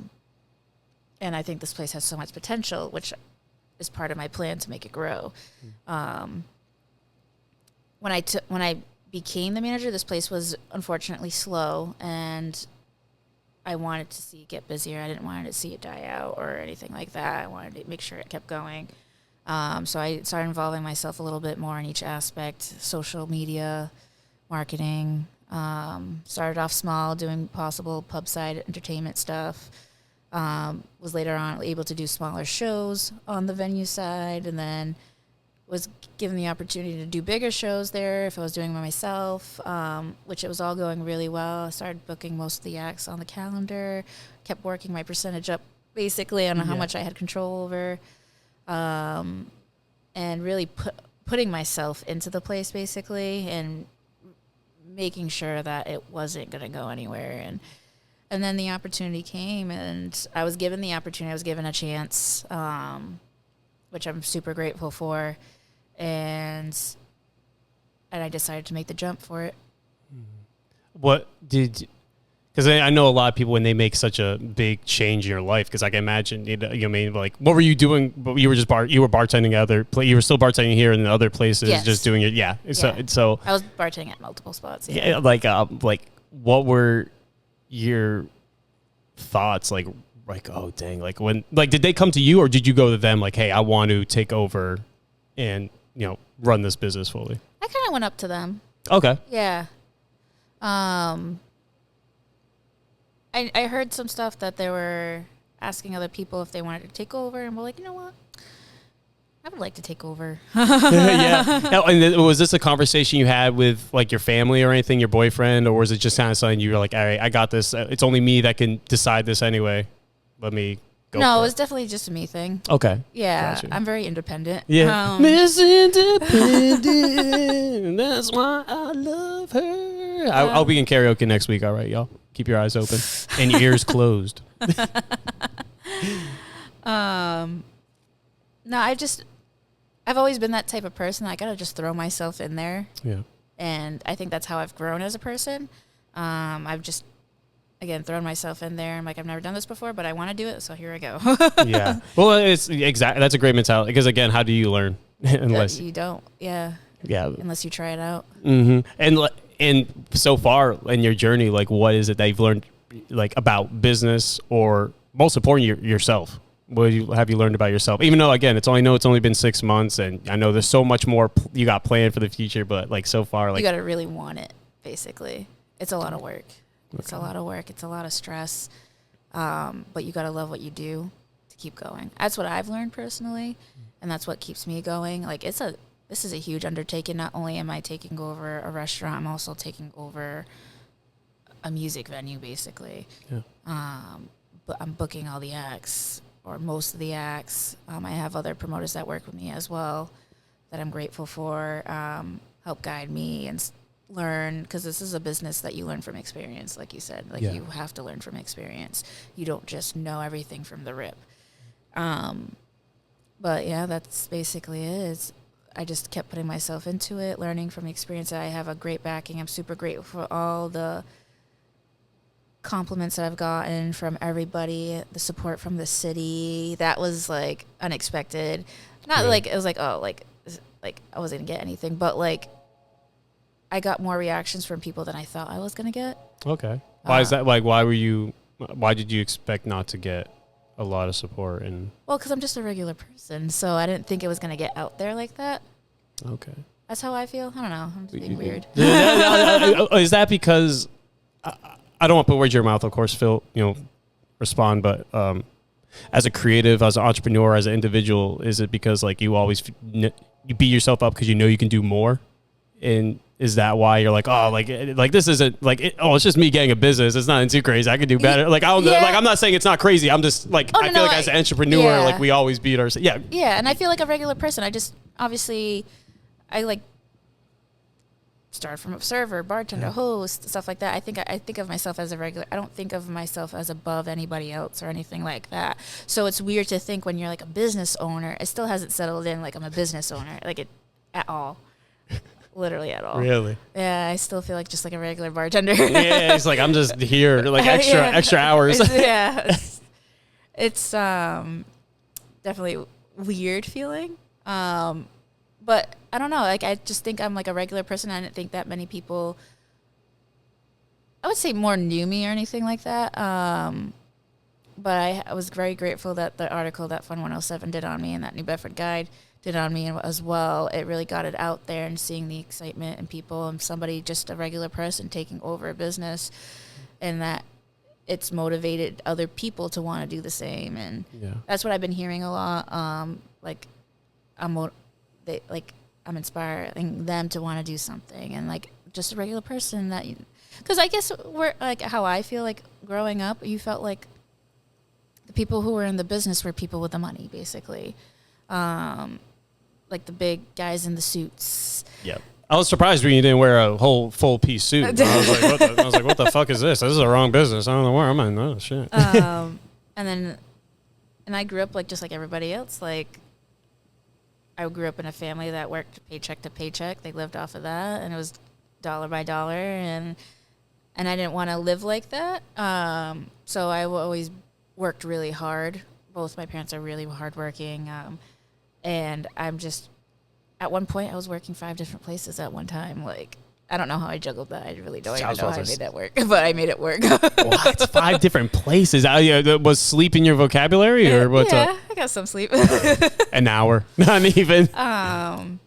Speaker 2: And I think this place has so much potential, which is part of my plan to make it grow. When I became the manager, this place was unfortunately slow, and I wanted to see it get busier. I didn't want to see it die out or anything like that. I wanted to make sure it kept going. So I started involving myself a little bit more in each aspect: social media, marketing. Started off small, doing possible pub side entertainment stuff. Was later on able to do smaller shows on the venue side, and then was given the opportunity to do bigger shows there if I was doing them myself, which it was all going really well. I started booking most of the acts on the calendar, kept working my percentage up basically on how much I had control over, and really putting myself into the place basically and making sure that it wasn't going to go anywhere. And then the opportunity came, and I was given the opportunity. I was given a chance, which I'm super grateful for. And I decided to make the jump for it.
Speaker 1: What did... Because I know a lot of people, when they make such a big change in your life, because I can imagine, like, what were you doing? You were just you were bartending at you were still bartending here and in other places, just doing it. Yeah. So
Speaker 2: I was bartending at multiple spots.
Speaker 1: Yeah. Like what were your thoughts? Like, oh dang, like when, like, did they come to you or did you go to them? Like, hey, I want to take over and run this business fully.
Speaker 2: I kind of went up to them.
Speaker 1: Okay.
Speaker 2: Yeah. I heard some stuff that they were asking other people if they wanted to take over, and we're like, you know what? I would like to take over.
Speaker 1: Yeah. Now, and was this a conversation you had with like your family or anything, your boyfriend, or was it just kind of something you were like, all right, I got this. It's only me that can decide this anyway. Let me go.
Speaker 2: No, it was definitely just a me thing.
Speaker 1: Okay.
Speaker 2: Yeah.
Speaker 1: Gotcha.
Speaker 2: I'm very independent.
Speaker 1: Yeah. Miss Independent. That's why I love her. I'll be in karaoke next week. All right, y'all. Keep your eyes open and your ears closed.
Speaker 2: No, I've always been that type of person. I gotta just throw myself in there.
Speaker 1: Yeah.
Speaker 2: And I think that's how I've grown as a person. I've just, again, thrown myself in there. I'm like, I've never done this before, but I want to do it, so here I go.
Speaker 1: Yeah. Well, it's exactly, that's a great mentality, because again, how do you learn unless
Speaker 2: you don't? Yeah.
Speaker 1: Yeah.
Speaker 2: Unless you try it out.
Speaker 1: Mm-hmm. And so far in your journey, like, what is it that you've learned, like, about business, or most important, yourself? What have you learned about yourself? Even though, again, it's only been 6 months, and I know there's so much more you got planned for the future, but like so far, like,
Speaker 2: you got to really want it. Basically, it's a lot of work. Okay. It's a lot of work. It's a lot of stress. But you got to love what you do to keep going. That's what I've learned personally, and that's what keeps me going. Like, this is a huge undertaking. Not only am I taking over a restaurant, I'm also taking over a music venue, basically. Yeah. But I'm booking all the acts, or most of the acts. I have other promoters that work with me as well that I'm grateful for, help guide me and learn, because this is a business that you learn from experience, like you said. Like, you have to learn from experience. You don't just know everything from the rip. But yeah, that's basically it. I just kept putting myself into it, learning from experience. I have a great backing. I'm super grateful for all the compliments that I've gotten from everybody, the support from the city. That was like unexpected. Not like it was like, oh, like I wasn't gonna get anything, but like I got more reactions from people than I thought I was gonna get.
Speaker 1: Okay. Why is that? Like, why did you expect not to get a lot of support? And
Speaker 2: well, because I'm just a regular person, so I didn't think it was gonna get out there like that.
Speaker 1: Okay.
Speaker 2: That's how I feel. I don't know. I'm just being weird.
Speaker 1: Is that because I don't want to put words in your mouth, of course, Phil, respond, but as a creative, as an entrepreneur, as an individual, is it because like you always you beat yourself up because you know you can do more? And is that why you're like, oh, like this isn't like it's just me getting a business. It's not too crazy. I could do better. Like I don't know. Like I'm not saying it's not crazy. I'm just like I feel like as an entrepreneur, like we always beat ourselves. Yeah.
Speaker 2: Yeah, and I feel like a regular person. I just obviously I like started from a server, bartender, host, stuff like that. I think of myself as a regular. I don't think of myself as above anybody else or anything like that. So it's weird to think when you're like a business owner. It still hasn't settled in like I'm a business owner, like it at all. Literally at all.
Speaker 1: Really?
Speaker 2: Yeah, I still feel like just like a regular bartender.
Speaker 1: Yeah, it's like I'm just here, like extra hours.
Speaker 2: It's definitely weird feeling. But I don't know. Like I just think I'm like a regular person. I didn't think that many people, I would say, more knew me or anything like that. But I was very grateful that the article that Fun 107 did on me and that New Bedford Guide did on me as well. It really got it out there and seeing the excitement in people and somebody, just a regular person, taking over a business, and that it's motivated other people to want to do the same. And that's what I've been hearing a lot. I'm inspiring them to want to do something, and like just a regular person that, because I guess we're like how I feel like growing up, you felt like the people who were in the business were people with the money, basically, like the big guys in the suits.
Speaker 1: Yeah, I was surprised when you didn't wear a whole full piece suit. I was like, what the fuck is this? This is the wrong business. I don't know where I'm in. Oh shit.
Speaker 2: And I grew up like just like everybody else, like. I grew up in a family that worked paycheck to paycheck. They lived off of that, and it was dollar by dollar, and I didn't want to live like that. So I always worked really hard. Both my parents are really hardworking, and I'm just at one point I was working 5 different places at one time. Like I don't know how I juggled that. I really don't even know how I made that work, but I made it work.
Speaker 1: What? 5 different places? Was sleep in your vocabulary, or what's up?
Speaker 2: I got some sleep.
Speaker 1: An hour, not even.
Speaker 2: I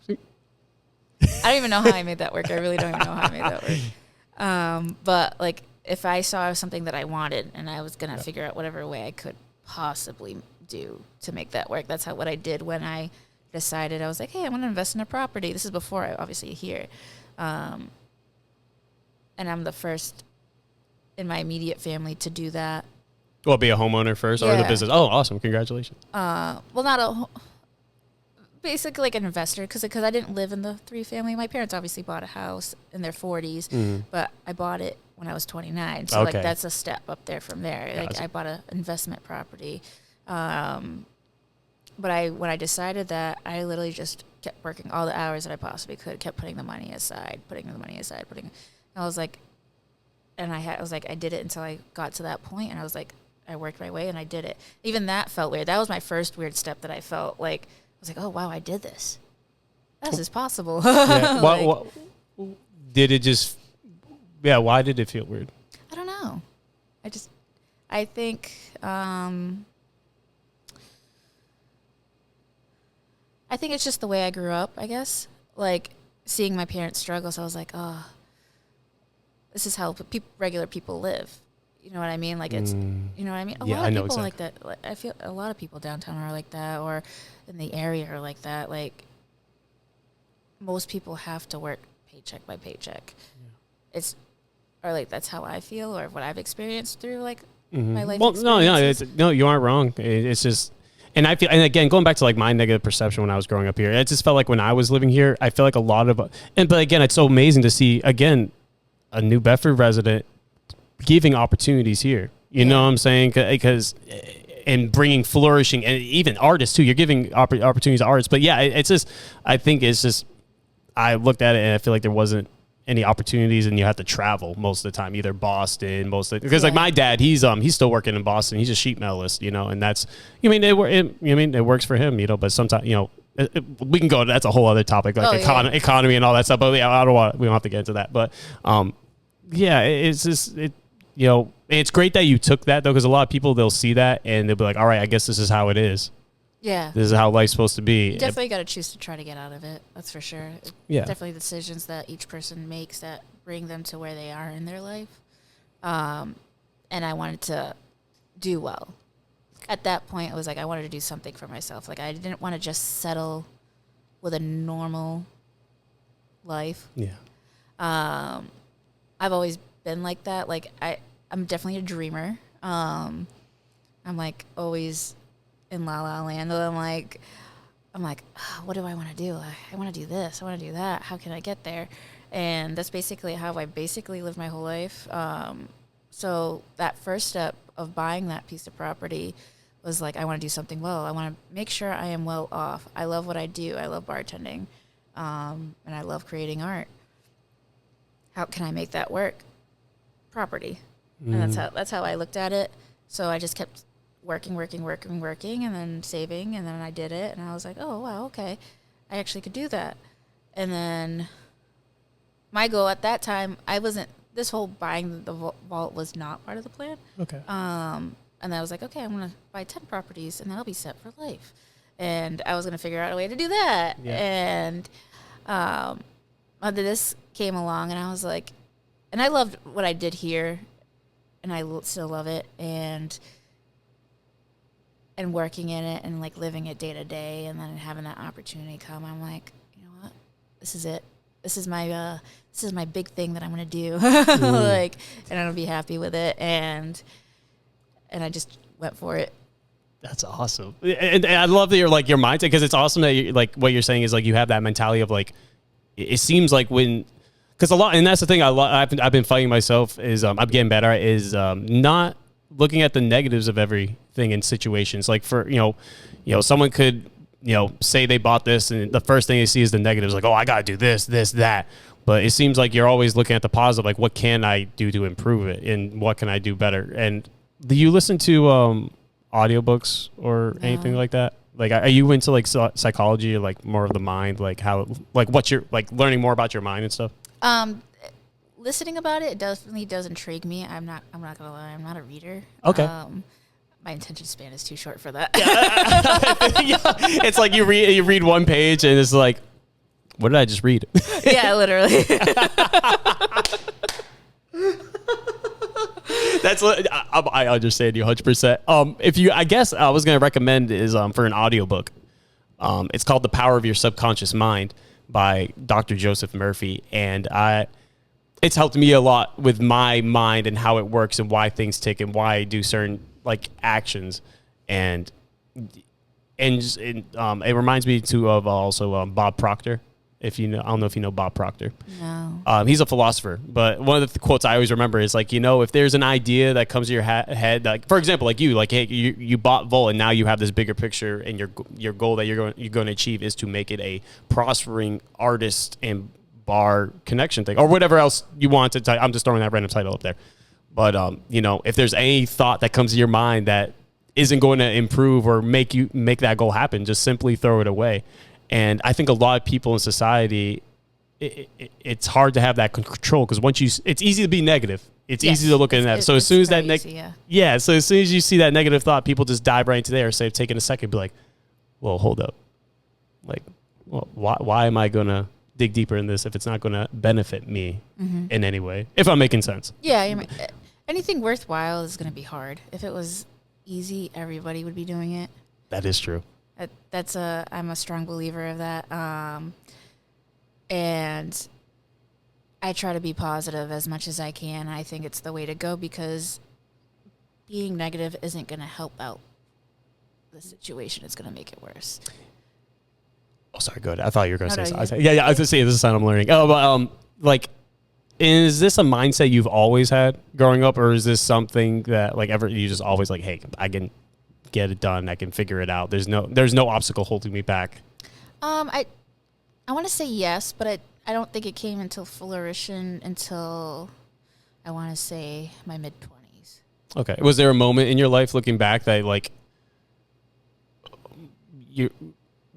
Speaker 2: don't even know how I made that work. I really don't even know how I made that work. But like, if I saw something that I wanted, and I was gonna figure out whatever way I could possibly do to make that work. That's what I did when I decided. I was like, hey, I want to invest in a property. This is before I obviously here. And I'm the first in my immediate family to do that.
Speaker 1: Well, be a homeowner first or the business. Oh, awesome. Congratulations.
Speaker 2: Well, basically like an investor, because I didn't live in the 3-family. My parents obviously bought a house in their 40s, but I bought it when I was 29. So like that's a step up there from there. Like I bought an investment property. But when I decided that, I literally just kept working all the hours that I possibly could, kept putting the money aside. I was like, I did it until I got to that point, and I was like, I worked my way and I did it. Even that felt weird. That was my first weird step that I felt like, I was like, oh wow, I did this. This is possible.
Speaker 1: Yeah. Did it just, why did it feel weird?
Speaker 2: I don't know. I think, it's just the way I grew up, I guess. Like, seeing my parents struggle, so I was like, oh, this is how regular people live. You know what I mean? Like, it's, you know what I mean? A lot of people like that. Like, I feel a lot of people downtown are like that, or in the area are like that. Like, most people have to work paycheck by paycheck. Yeah. That's how I feel, or what I've experienced through, like, my life.
Speaker 1: Well, no, you aren't wrong. It's just, And I feel, and again, going back to like my negative perception when I was growing up here, it just felt like when I was living here, I feel like a lot of, but again, it's so amazing to see, again, a New Bedford resident giving opportunities here. You know what I'm saying? Because, and bringing flourishing, and even artists too. You're giving opportunities to artists. But yeah, it's just, I think it's just, I looked at it and I feel like there wasn't any opportunities, and you have to travel most of the time, either Boston, because like my dad, he's still working in Boston. He's a sheet metalist, and that's, it works for him, but sometimes, we can go, that's a whole other topic, like economy and all that stuff, but yeah, we don't have to get into that. But, yeah, it's just, it's great that you took that though, because a lot of people, they'll see that and they'll be like, all right, I guess this is how it is.
Speaker 2: Yeah.
Speaker 1: This is how life's supposed to be.
Speaker 2: You definitely got to choose to try to get out of it. That's for sure.
Speaker 1: Yeah.
Speaker 2: Definitely decisions that each person makes that bring them to where they are in their life. And I wanted to do well. At that point, it was like I wanted to do something for myself. Like I didn't want to just settle with a normal life.
Speaker 1: Yeah.
Speaker 2: I've always been like that. Like I'm definitely a dreamer. I'm like always in La La Land. I'm like, oh, what do I want to do? I want to do this. I want to do that. How can I get there? And that's basically how I lived my whole life. So that first step of buying that piece of property was like, I want to do something well. I want to make sure I am well off. I love what I do. I love bartending. And I love creating art. How can I make that work? Property. And that's how I looked at it. So I just kept working, and then saving, and then I did it, and I was like, oh, wow, okay. I actually could do that. And then my goal at that time, this whole buying the vault was not part of the plan.
Speaker 1: Okay.
Speaker 2: And I was like, okay, I'm going to buy 10 properties, and then I'll be set for life. And I was going to figure out a way to do that. Yeah. And this came along, and I was like, and I loved what I did here, and I still love it, and working in it and like living it day to day, and then having that opportunity come, I'm like, you know what, this is it. This is my big thing that I'm gonna do. Like, and I'm gonna be happy with it, and I just went for it.
Speaker 1: That's awesome, and I love that you're like your mindset, because it's awesome that you like what you're saying is like you have that mentality of like, it seems like because a lot, and that's the thing I've been fighting myself is I'm getting better at is not looking at the negatives of everything in situations. Like for, someone could, say they bought this and the first thing they see is the negatives, like, oh, I got to do this, that. But it seems like you're always looking at the positive, like what can I do to improve it and what can I do better? And do you listen to audiobooks or anything like that? Like, are you into like psychology or like more of the mind, like how, like what you're like learning more about your mind and stuff?
Speaker 2: Listening about it definitely does intrigue me. I'm not gonna lie, I'm not a reader.
Speaker 1: Okay.
Speaker 2: My attention span is too short for that.
Speaker 1: Yeah. It's like you read one page and it's like, what did I just read?
Speaker 2: Yeah, literally.
Speaker 1: I understand you 100%. If you, I guess I was going to recommend is for an audiobook. It's called The Power of Your Subconscious Mind by Dr. Joseph Murphy. And it's helped me a lot with my mind and how it works and why things tick and why I do certain like actions. And it reminds me too of also Bob Proctor. If you know, I don't know if you know Bob Proctor.
Speaker 2: No.
Speaker 1: He's a philosopher, but one of the quotes I always remember is like, if there's an idea that comes to your head, like for example, like you, like, hey, you bought Volt and now you have this bigger picture, and your goal that you're going to achieve is to make it a prospering artist and bar connection thing or whatever else you want to. I'm just throwing that random title up there, but if there's any thought that comes to your mind that isn't going to improve or make that goal happen, just simply throw it away. And I think a lot of people in society, it's hard to have that control because it's easy to be negative. It's easy to look at that. So as soon as so as soon as you see that negative thought, people just dive right into there. Instead of taking a second, be like, well, hold up. Like, well, why am I going to dig deeper in this if it's not going to benefit me in any way? If I'm making sense.
Speaker 2: Yeah. Anything worthwhile is going to be hard. If it was easy, everybody would be doing it.
Speaker 1: That is true.
Speaker 2: I'm a strong believer of that. And I try to be positive as much as I can. I think it's the way to go because being negative isn't going to help out the situation is going to make it worse.
Speaker 1: Oh, sorry, go ahead. I thought you were going to
Speaker 2: No,
Speaker 1: say
Speaker 2: no,
Speaker 1: something. Yeah, I was going to say, this is something I'm learning. Oh, but, like, is this a mindset you've always had growing up, or is this something that, like, ever you just always like, hey, I can get it done, I can figure it out. There's no obstacle holding me back.
Speaker 2: I want to say yes, but I don't think it came into fruition until I want to say my mid-20s.
Speaker 1: Okay. Was there a moment in your life looking back that like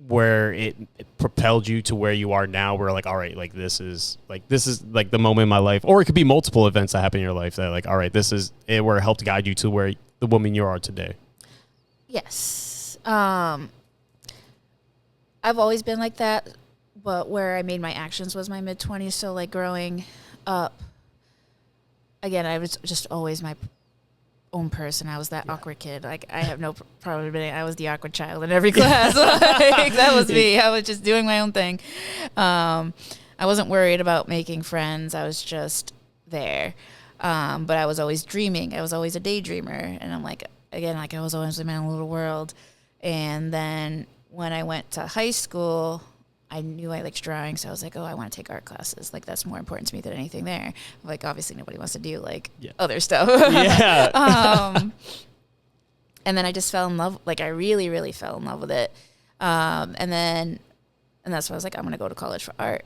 Speaker 1: where it propelled you to where you are now, where like, all right, like this is like the moment in my life, or it could be multiple events that happen in your life that like, all right, this is it, where it helped guide you to where the woman you are today?
Speaker 2: Yes. I've always been like that, but where I made my actions was my mid-20s. So like growing up, again, I was just always my own person. I was that awkward kid. Like I have no problem admitting I was the awkward child in every class. Like, that was me. I was just doing my own thing. I wasn't worried about making friends. I was just there. But I was always dreaming. I was always a daydreamer. And I'm like, again, like I was always in my own little world. And then when I went to high school, I knew I liked drawing, so I was like, oh, I want to take art classes. Like, that's more important to me than anything there. Like, obviously, nobody wants to do, like, other stuff.
Speaker 1: Yeah.
Speaker 2: And then I just fell in love. Like, I really, really fell in love with it. And that's why I was like, I'm going to go to college for art.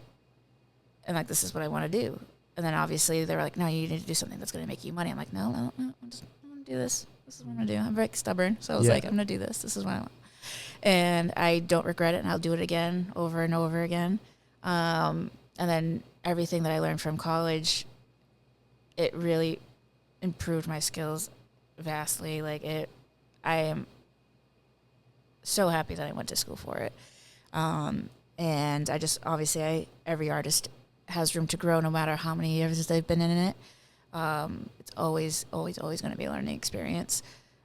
Speaker 2: And, like, this is what I want to do. And then, obviously, they were like, no, you need to do something that's going to make you money. I'm like, no, I'm going to do this. This is what I'm going to do. I'm very stubborn. So I was like, I'm going to do this. This is what I want. And I don't regret it, and I'll do it again, over and over again. And then everything that I learned from college, it really improved my skills vastly. Like I am so happy that I went to school for it. And I just, obviously, every artist has room to grow no matter how many years they've been in it. It's always going to be a learning experience.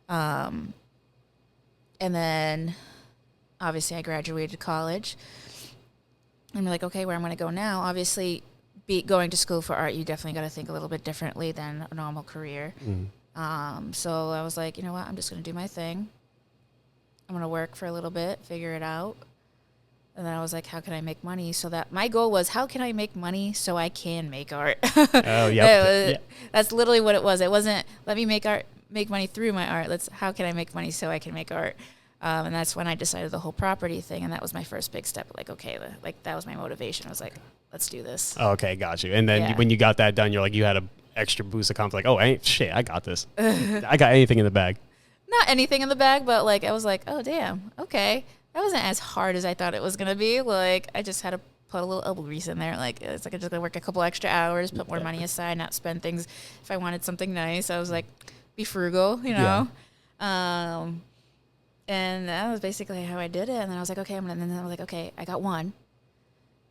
Speaker 2: And then obviously I graduated college. I'm like, okay, where I'm going to go now? Obviously, going to school for art, you definitely got to think a little bit differently than a normal career. So I was like, you know what? I'm just going to do my thing. I'm going to work for a little bit, figure it out. And then I was like, how can I make money? So that my goal was, how can I make money so I can make art?
Speaker 1: Oh, yeah.
Speaker 2: That's literally what it was. It wasn't, let me make money through my art. How can I make money so I can make art? And that's when I decided the whole property thing, and that was my first big step. Like, okay, that was my motivation. I was like, let's do this.
Speaker 1: Oh, okay, got you. And then when you got that done, you're like, you had an extra boost of confidence. Like, oh, I got this. I got anything in the bag.
Speaker 2: Not anything in the bag, but like I was like, oh damn, okay, that wasn't as hard as I thought it was gonna be. Like I just had to put a little elbow grease in there. Like it's like I just gotta work a couple extra hours, put more money aside, not spend things. If I wanted something nice, I was like, be frugal, you know. Yeah. And that was basically how I did it. And then I was like, okay, and then I was like, okay, I got one.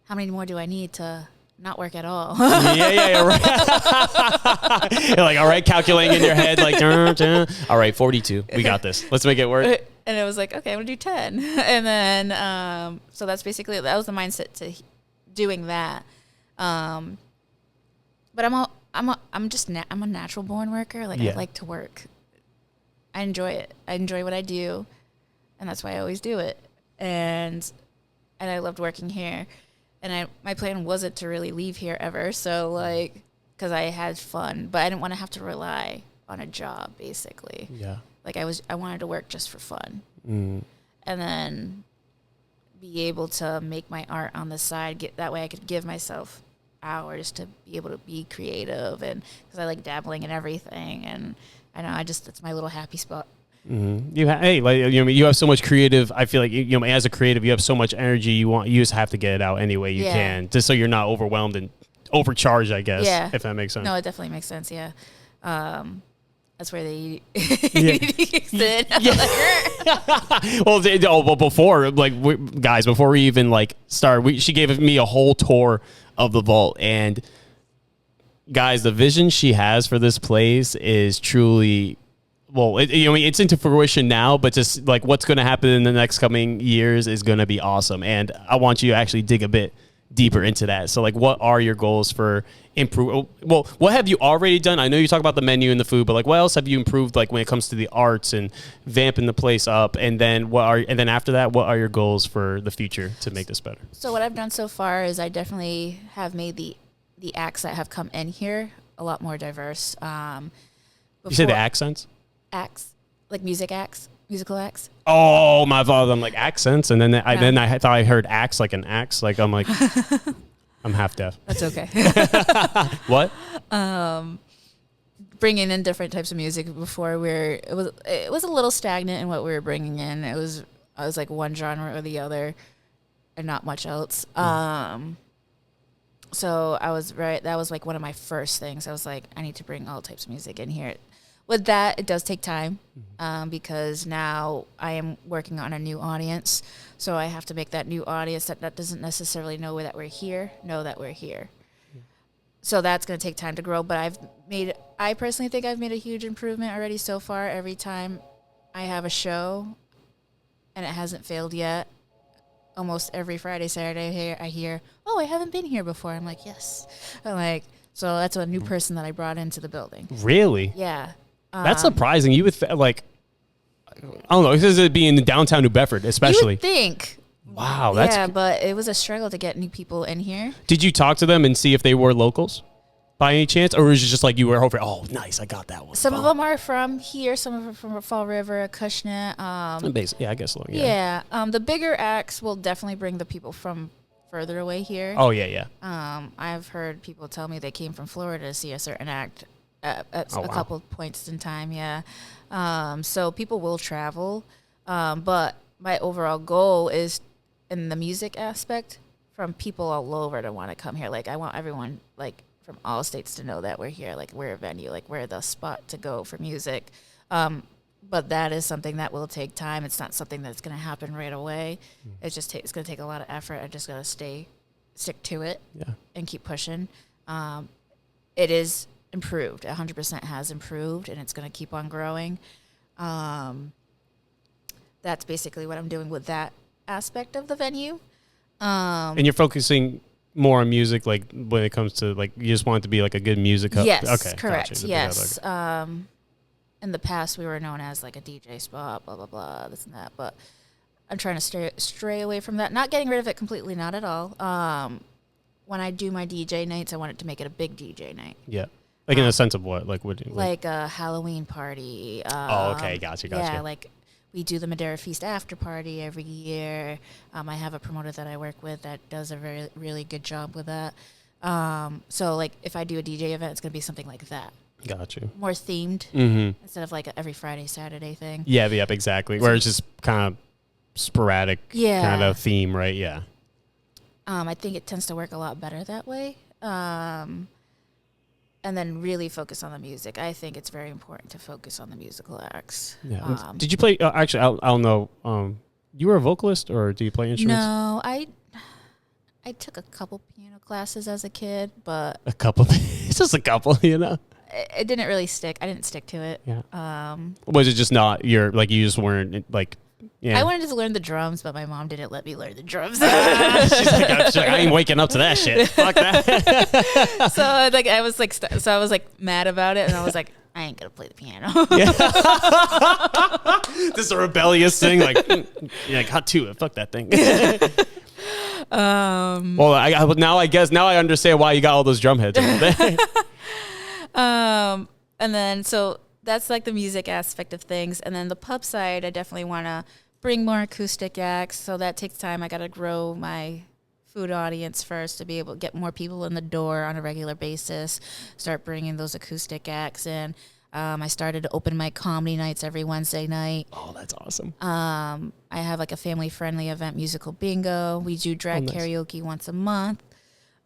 Speaker 2: How many more do I need to not work at all?
Speaker 1: Yeah, right. You're like, all right, calculating in your head, like, all right, 42. We got this. Let's make it work.
Speaker 2: And it was like, okay, I'm gonna do 10. And then, so that's basically, that was the mindset to doing that. But I'm a natural born worker. Like I like to work. I enjoy it. I enjoy what I do. And that's why I always do it. And I loved working here. And my plan wasn't to really leave here ever. So like, cause I had fun, but I didn't want to have to rely on a job basically. Yeah. Like I wanted to work just for fun. And then be able to make my art on the side. That way I could give myself hours to be able to be creative. And cause I like dabbling in everything. And I know it's my little happy spot.
Speaker 1: Mm-hmm. You have so much creative. I feel like as a creative, you have so much energy. You just have to get it out any way you can, just so you're not overwhelmed and overcharged. I guess, if that makes sense.
Speaker 2: No, it definitely makes sense. Yeah, that's where they
Speaker 1: well, before before we even start, she gave me a whole tour of the vault, and guys, the vision she has for this place is truly. Well, it's into fruition now, but just like what's going to happen in the next coming years is going to be awesome. And I want you to actually dig a bit deeper into that. So like, what are your goals for improve? Well, what have you already done? I know you talk about the menu and the food, but like, what else have you improved? Like when it comes to the arts and vamping the place up, and then after that, what are your goals for the future to make this better?
Speaker 2: So what I've done so far is I definitely have made the acts that have come in here a lot more diverse.
Speaker 1: You say the accents?
Speaker 2: Acts, like musical acts.
Speaker 1: Oh, my father! I'm like accents, and then I thought I heard axe like an axe. Like I'm like, I'm half deaf.
Speaker 2: That's okay.
Speaker 1: What?
Speaker 2: Bringing in different types of music before it was a little stagnant in what we were bringing in. I was like one genre or the other, and not much else. So I was that was like one of my first things. I was like, I need to bring all types of music in here. With that, it does take time because now I am working on a new audience. So I have to make that new audience that doesn't necessarily know that we're here, know that we're here. So that's going to take time to grow. But I personally think I've made a huge improvement already so far. Every time I have a show and it hasn't failed yet, almost every Friday, Saturday, I hear, oh, I haven't been here before. I'm like, yes. I'm like, so that's a new person that I brought into the building.
Speaker 1: Really?
Speaker 2: Yeah.
Speaker 1: That's surprising. You would like, I don't know. This is it being in downtown New Bedford, especially.
Speaker 2: You would think.
Speaker 1: Wow.
Speaker 2: Yeah, but it was a struggle to get new people in here.
Speaker 1: Did you talk to them and see if they were locals by any chance? Or was it just like you were over, oh, nice, I got that one.
Speaker 2: Some of them are from here. Some of them from Fall River, Acushnet.
Speaker 1: Yeah, I guess.
Speaker 2: Yeah. The bigger acts will definitely bring the people from further away here.
Speaker 1: Oh, yeah.
Speaker 2: I've heard people tell me they came from Florida to see a certain act at a couple of points in time, yeah. So people will travel. But my overall goal is in the music aspect from people all over to want to come here. Like I want everyone like from all states to know that we're here, like we're a venue, like we're the spot to go for music. But that is something that will take time. It's not something that's going to happen right away. It's going to take a lot of effort. I just got to stick to it and keep pushing. It is improved. 100% has improved, and it's going to keep on growing. That's basically what I'm doing with that aspect of the venue.
Speaker 1: And you're focusing more on music, like when it comes to like you just want it to be like a good music hub?
Speaker 2: Yes,
Speaker 1: okay,
Speaker 2: correct.
Speaker 1: Gotcha.
Speaker 2: Yes. In the past, we were known as like a DJ spot, blah, blah, blah, this and that. But I'm trying to stray away from that. Not getting rid of it completely, not at all. When I do my DJ nights, I want it to make it a big DJ night.
Speaker 1: Yeah. Like in the sense of what? Like what?
Speaker 2: Like a Halloween party.
Speaker 1: Okay. Gotcha.
Speaker 2: Yeah, like we do the Madeira Feast after party every year. I have a promoter that I work with that does a very, really good job with that. So like if I do a DJ event, it's going to be something like that.
Speaker 1: Got you.
Speaker 2: More themed instead of like a every Friday, Saturday thing.
Speaker 1: Yeah, exactly. Where it's just kind of sporadic kind of theme, right? Yeah.
Speaker 2: I think it tends to work a lot better that way. And then really focus on the music. I think it's very important to focus on the musical acts.
Speaker 1: Yeah. Did you play? Actually, I don't know. You were a vocalist, or do you play instruments?
Speaker 2: No, I took a couple piano classes as a kid, but
Speaker 1: a couple. It's just a couple, you know.
Speaker 2: It didn't really stick. I didn't stick to it.
Speaker 1: Yeah. Was it just not you just weren't like? Yeah.
Speaker 2: I wanted to learn the drums, but my mom didn't let me learn the drums.
Speaker 1: She's like, I ain't waking up to that shit. Fuck that.
Speaker 2: So I was like mad about it, and I was like, I ain't gonna play the piano.
Speaker 1: This is a rebellious thing, like hot to it. Fuck that thing. Well, now I understand why you got all those drum heads over there.
Speaker 2: And then so that's like the music aspect of things, and then the pub side, I definitely want to bring more acoustic acts. So that takes time. I got to grow my food audience first to be able to get more people in the door on a regular basis. Start bringing those acoustic acts in. I started to open mic comedy nights every Wednesday night.
Speaker 1: Oh, that's awesome.
Speaker 2: I have like a family-friendly event, musical bingo. We do drag karaoke once a month.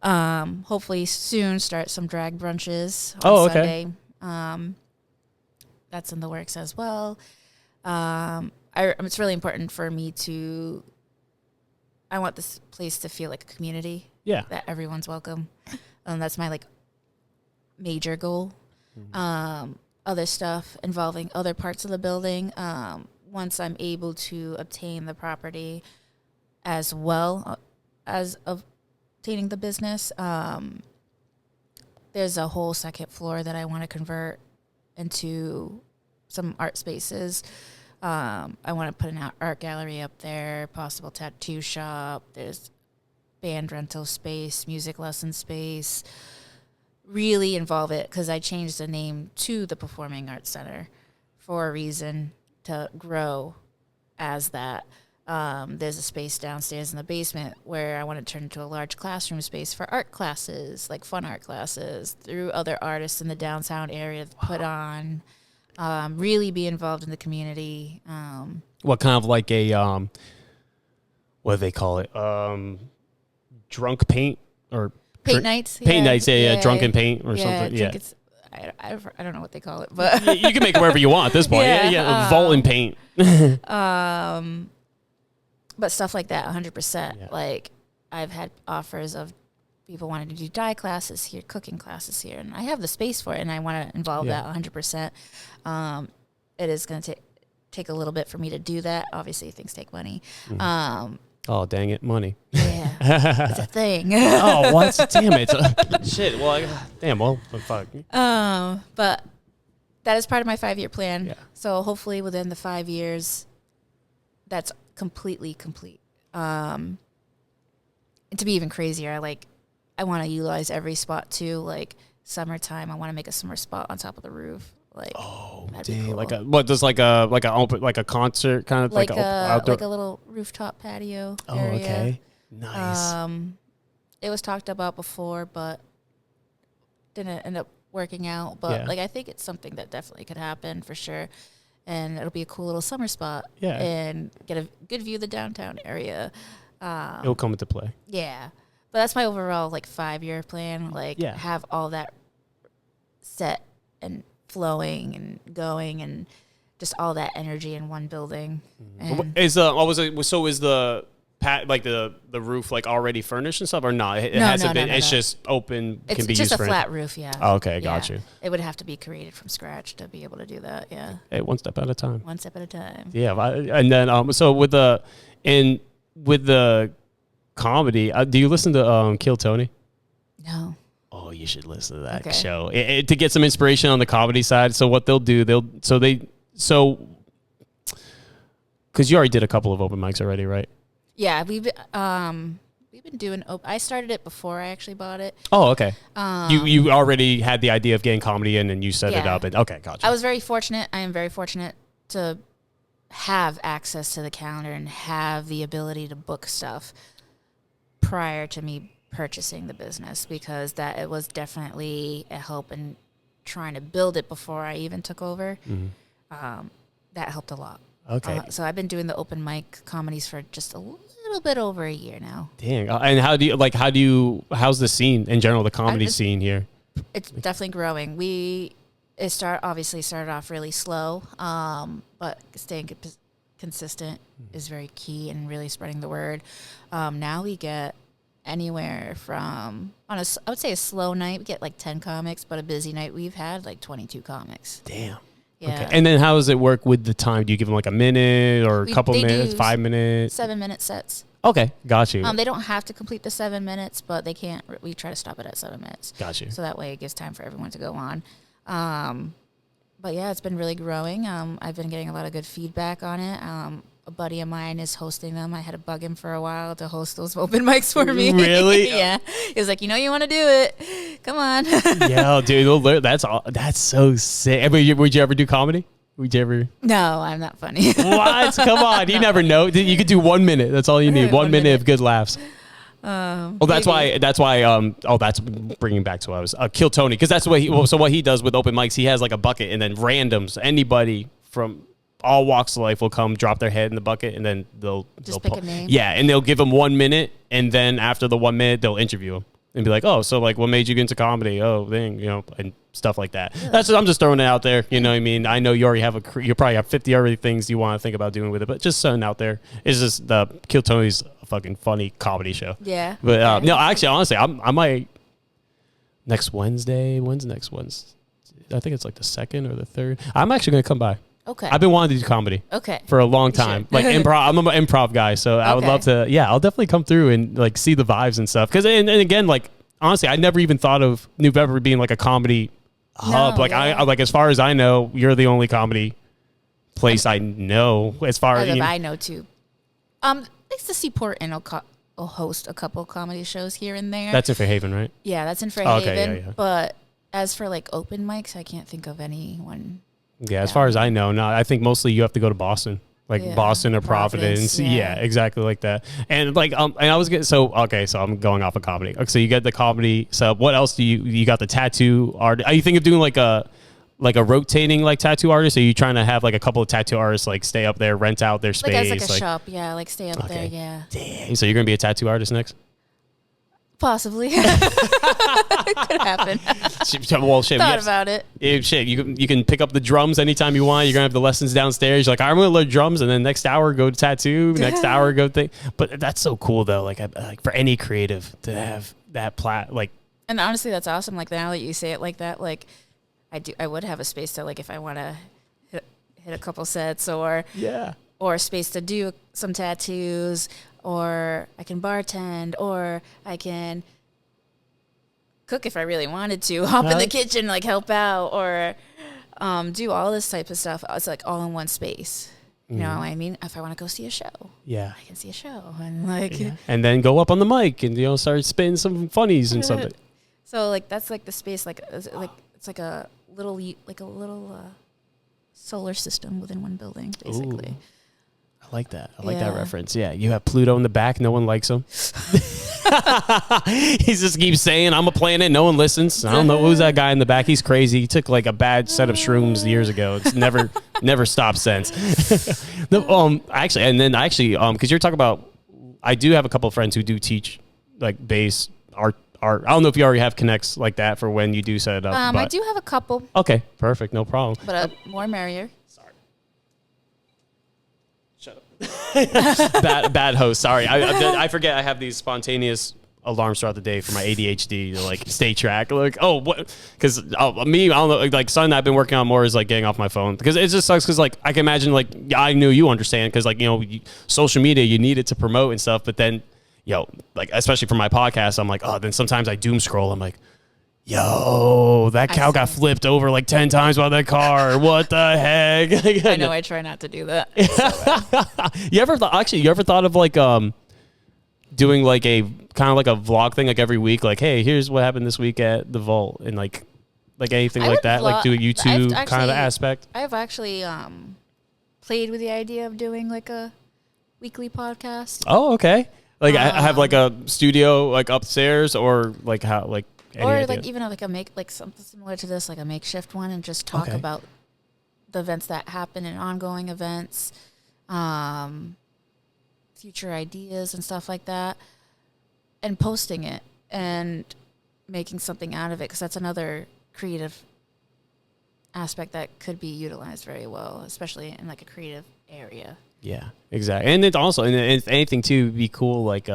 Speaker 2: Hopefully soon start some drag brunches on Sunday. That's in the works as well. It's really important for me I want this place to feel like a community.
Speaker 1: Yeah.
Speaker 2: That everyone's welcome. That's my like major goal. Other stuff involving other parts of the building. Once I'm able to obtain the property as well to facilitating the business. There's a whole second floor that I want to convert into some art spaces. I want to put an art gallery up there, possible tattoo shop. There's band rental space, music lesson space. Really involve it because I changed the name to the Performing Arts Center for a reason, to grow as that. There's a space downstairs in the basement where I want to turn into a large classroom space for art classes, like fun art classes, through other artists in the downtown area to put on. Really be involved in the community.
Speaker 1: What kind of like a what do they call it? Drunk paint or
Speaker 2: paint nights?
Speaker 1: Paint nights, yeah, drunken paint or something.
Speaker 2: Yeah, I don't know what they call it, but
Speaker 1: you can make it wherever you want at this point. Yeah, vault and paint.
Speaker 2: But stuff like that, 100%.
Speaker 1: Yeah.
Speaker 2: Like, I've had offers of people wanting to do dye classes here, cooking classes here, and I have the space for it, and I want to involve that 100%. It is going to take a little bit for me to do that. Obviously, things take money.
Speaker 1: Oh, dang it, money.
Speaker 2: Yeah, it's a thing.
Speaker 1: Oh, what? Damn it. Shit, well, fuck.
Speaker 2: But that is part of my 5-year plan.
Speaker 1: Yeah.
Speaker 2: So hopefully within the 5 years, that's completely complete. And to be even crazier, I want to utilize every spot too. Like summertime, I want to make a summer spot on top of the roof. Like,
Speaker 1: oh,
Speaker 2: that'd
Speaker 1: dang!
Speaker 2: be cool.
Speaker 1: Like a concert kind of
Speaker 2: like
Speaker 1: like
Speaker 2: a
Speaker 1: outdoor.
Speaker 2: like a little rooftop patio
Speaker 1: Oh,
Speaker 2: area.
Speaker 1: okay, nice.
Speaker 2: It was talked about before, but didn't end up working out. But I think it's something that definitely could happen for sure. And it'll be a cool little summer spot.
Speaker 1: Yeah.
Speaker 2: And get a good view of the downtown area.
Speaker 1: It'll come into play.
Speaker 2: Yeah. But that's my overall 5-year plan. Have all that set and flowing and going and just all that energy in one building. And
Speaker 1: Is the the roof already furnished and stuff or not? It hasn't been. It's just open.
Speaker 2: It's
Speaker 1: can be
Speaker 2: just
Speaker 1: used
Speaker 2: a
Speaker 1: for
Speaker 2: flat roof. Yeah.
Speaker 1: Oh, okay, got you.
Speaker 2: It would have to be created from scratch to be able to do that. Yeah.
Speaker 1: Hey, one step at a time.
Speaker 2: One step at a time.
Speaker 1: Yeah, and then so with the comedy, do you listen to Kill Tony?
Speaker 2: No.
Speaker 1: Oh, you should listen to that show to get some inspiration on the comedy side. So what they'll do, because you already did a couple of open mics already, right?
Speaker 2: Yeah, we've been doing. I started it before I actually bought it.
Speaker 1: Oh, okay. You already had the idea of getting comedy in, and you set it up. And okay, gotcha.
Speaker 2: I was very fortunate. I am very fortunate to have access to the calendar and have the ability to book stuff prior to me purchasing the business, because it was definitely a help in trying to build it before I even took over. That helped a lot.
Speaker 1: Okay.
Speaker 2: So I've been doing the open mic comedies for just a little bit over a year now.
Speaker 1: Dang. And how's the scene in general, the comedy scene here?
Speaker 2: It's definitely growing. Obviously started off really slow, but staying consistent is very key and really spreading the word. Now we get anywhere from, I would say a slow night, we get 10 comics, but a busy night, we've had 22 comics.
Speaker 1: Damn.
Speaker 2: Yeah.
Speaker 1: Okay. And then how does it work with the time? Do you give them a minute or a couple minutes, 5 minutes?
Speaker 2: 7-minute sets.
Speaker 1: Okay, got you.
Speaker 2: They don't have to complete the 7 minutes, but they can't. We try to stop it at 7 minutes.
Speaker 1: Got you.
Speaker 2: So that way it gives time for everyone to go on. But yeah, it's been really growing. I've been getting a lot of good feedback on it. A buddy of mine is hosting them. I had to bug him for a while to host those open mics for me.
Speaker 1: Really?
Speaker 2: Yeah. He was like, you want to do it. Come on.
Speaker 1: Yeah, dude, that's so sick. Would you ever do comedy? Would you ever?
Speaker 2: No, I'm not funny.
Speaker 1: What? Come on. You never know. You could do 1 minute. That's all you need. 1 minute of good laughs. That's why. That's bringing back to what I was Kill Tony, because that's what what he does with open mics. He has a bucket, and then randoms, anybody from all walks of life will come, drop their head in the bucket, and then they'll
Speaker 2: pick a name.
Speaker 1: Yeah, and they'll give them 1 minute, and then after the 1 minute, they'll interview them and be like, "Oh, so what made you get into comedy? Oh, thing, and stuff like that." Yeah. I'm just throwing it out there. You know what I mean? I know you already you probably have 50 other things you want to think about doing with it, but just something out there. It's just the Kill Tony's a fucking funny comedy show.
Speaker 2: Yeah.
Speaker 1: But no, actually, honestly, I might next Wednesday. When's next Wednesday? I think it's the 2nd or the 3rd. I'm actually gonna come by.
Speaker 2: Okay.
Speaker 1: I've been wanting to do comedy.
Speaker 2: Okay.
Speaker 1: For a long time. Like improv. I'm an improv guy, so I would love to. Yeah, I'll definitely come through and like see the vibes and stuff. Because and again, like honestly, I never even thought of New Bedford being like a comedy hub.
Speaker 2: No,
Speaker 1: Like I like as far as I know, you're the only comedy place I know. As far as
Speaker 2: I know too. It's the Seaport, and will host a couple comedy shows here and there.
Speaker 1: That's in Fairhaven, right?
Speaker 2: Yeah, that's in Fairhaven.
Speaker 1: Okay, yeah.
Speaker 2: But as for like open mics, I can't think of anyone.
Speaker 1: Yeah, as far as I know, no. I think mostly you have to go to Boston. Like Boston or Providence. Yeah, exactly like that. And like and I was getting so I'm going off of comedy. Okay, so you get the comedy. So what else do you got the tattoo art? Are you thinking of doing like a rotating like tattoo artist? Or are you trying to have like a couple of tattoo artists like stay up there, rent out their space?
Speaker 2: Like as like a shop, yeah, like stay up there, yeah.
Speaker 1: Damn. So you're gonna be a tattoo artist next?
Speaker 2: Possibly. It could happen.
Speaker 1: Well, shit.
Speaker 2: Thought about it.
Speaker 1: Shit, you can pick up the drums anytime you want. You're gonna have the lessons downstairs. You're like, I'm gonna learn drums, and then next hour go to tattoo. Next hour go thing. But that's so cool though. Like for any creative to have that like.
Speaker 2: And honestly, that's awesome. Like now that you say it like that, like I would have a space to like if I want to hit a couple sets or a space to do some tattoos. Or I can bartend, or I can cook if I really wanted to, hop in the kitchen, like help out, or do all this type of stuff. It's like all in one space. You know what I mean? If I want to go see a show, I can see a show and like,
Speaker 1: and then go up on the mic and start spitting some funnies and something.
Speaker 2: So like that's like the space, like it's like a little solar system within one building, basically.
Speaker 1: Ooh. I like that. I like that reference. Yeah, you have Pluto in the back. No one likes him. He just keeps saying, "I'm a planet." No one listens. I don't know who's that guy in the back. He's crazy. He took like a bad set of shrooms years ago. It's never stopped since. Because you're talking about, I do have a couple of friends who do teach like bass art. I don't know if you already have connects like that for when you do set it up.
Speaker 2: I do have a couple.
Speaker 1: Okay, perfect. No problem.
Speaker 2: But more merrier.
Speaker 1: Bad host. Sorry, I forget. I have these spontaneous alarms throughout the day for my ADHD to like stay track. Like, oh, what? Because me, I don't know. Like something I've been working on more is like getting off my phone because it just sucks. Because like I can imagine like I knew you understand because like social media you need it to promote and stuff. But then like especially for my podcast, I'm like then sometimes I doom scroll. I'm like, yo, that cow got flipped over like 10 times by that car. What the heck?
Speaker 2: I know. I try not to do that.
Speaker 1: You ever thought of like doing like a kind of like a vlog thing like every week? Like, hey, here's what happened this week at the vault, and like anything like that. Like do a YouTube kind of aspect.
Speaker 2: I've actually played with the idea of doing like a weekly podcast.
Speaker 1: Oh, okay. Like I have like a studio like upstairs, or like how like.
Speaker 2: Or like even like something similar to this, like a makeshift one, and just talk about the events that happen and ongoing events, future ideas and stuff like that, and posting it and making something out of it, because that's another creative aspect that could be utilized very well, especially in like a creative area.
Speaker 1: Yeah, exactly. And it's also, and if anything too, be cool like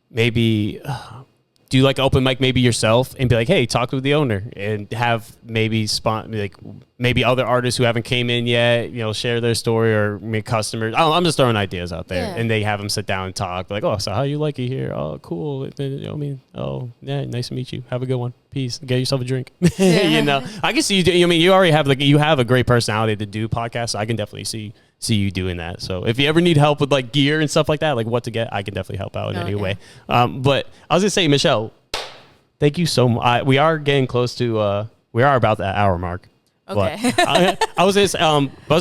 Speaker 1: maybe. Do like open mic maybe yourself and be like, hey, talk with the owner, and have maybe maybe other artists who haven't came in yet, share their story, or make customers. I'm just throwing ideas out there, and they have them sit down and talk like, oh, so how you like it here? Oh, cool. Oh yeah, nice to meet you. Have a good one. Peace. Get yourself a drink. I can see you do. You already have you have a great personality to do podcasts. So I can definitely see you doing that. So if you ever need help with like gear and stuff like that, like what to get, I can definitely help out in any way. But I was gonna say, Michelle, thank you so much. We are getting close to we are about that hour mark.
Speaker 2: Okay.
Speaker 1: I was gonna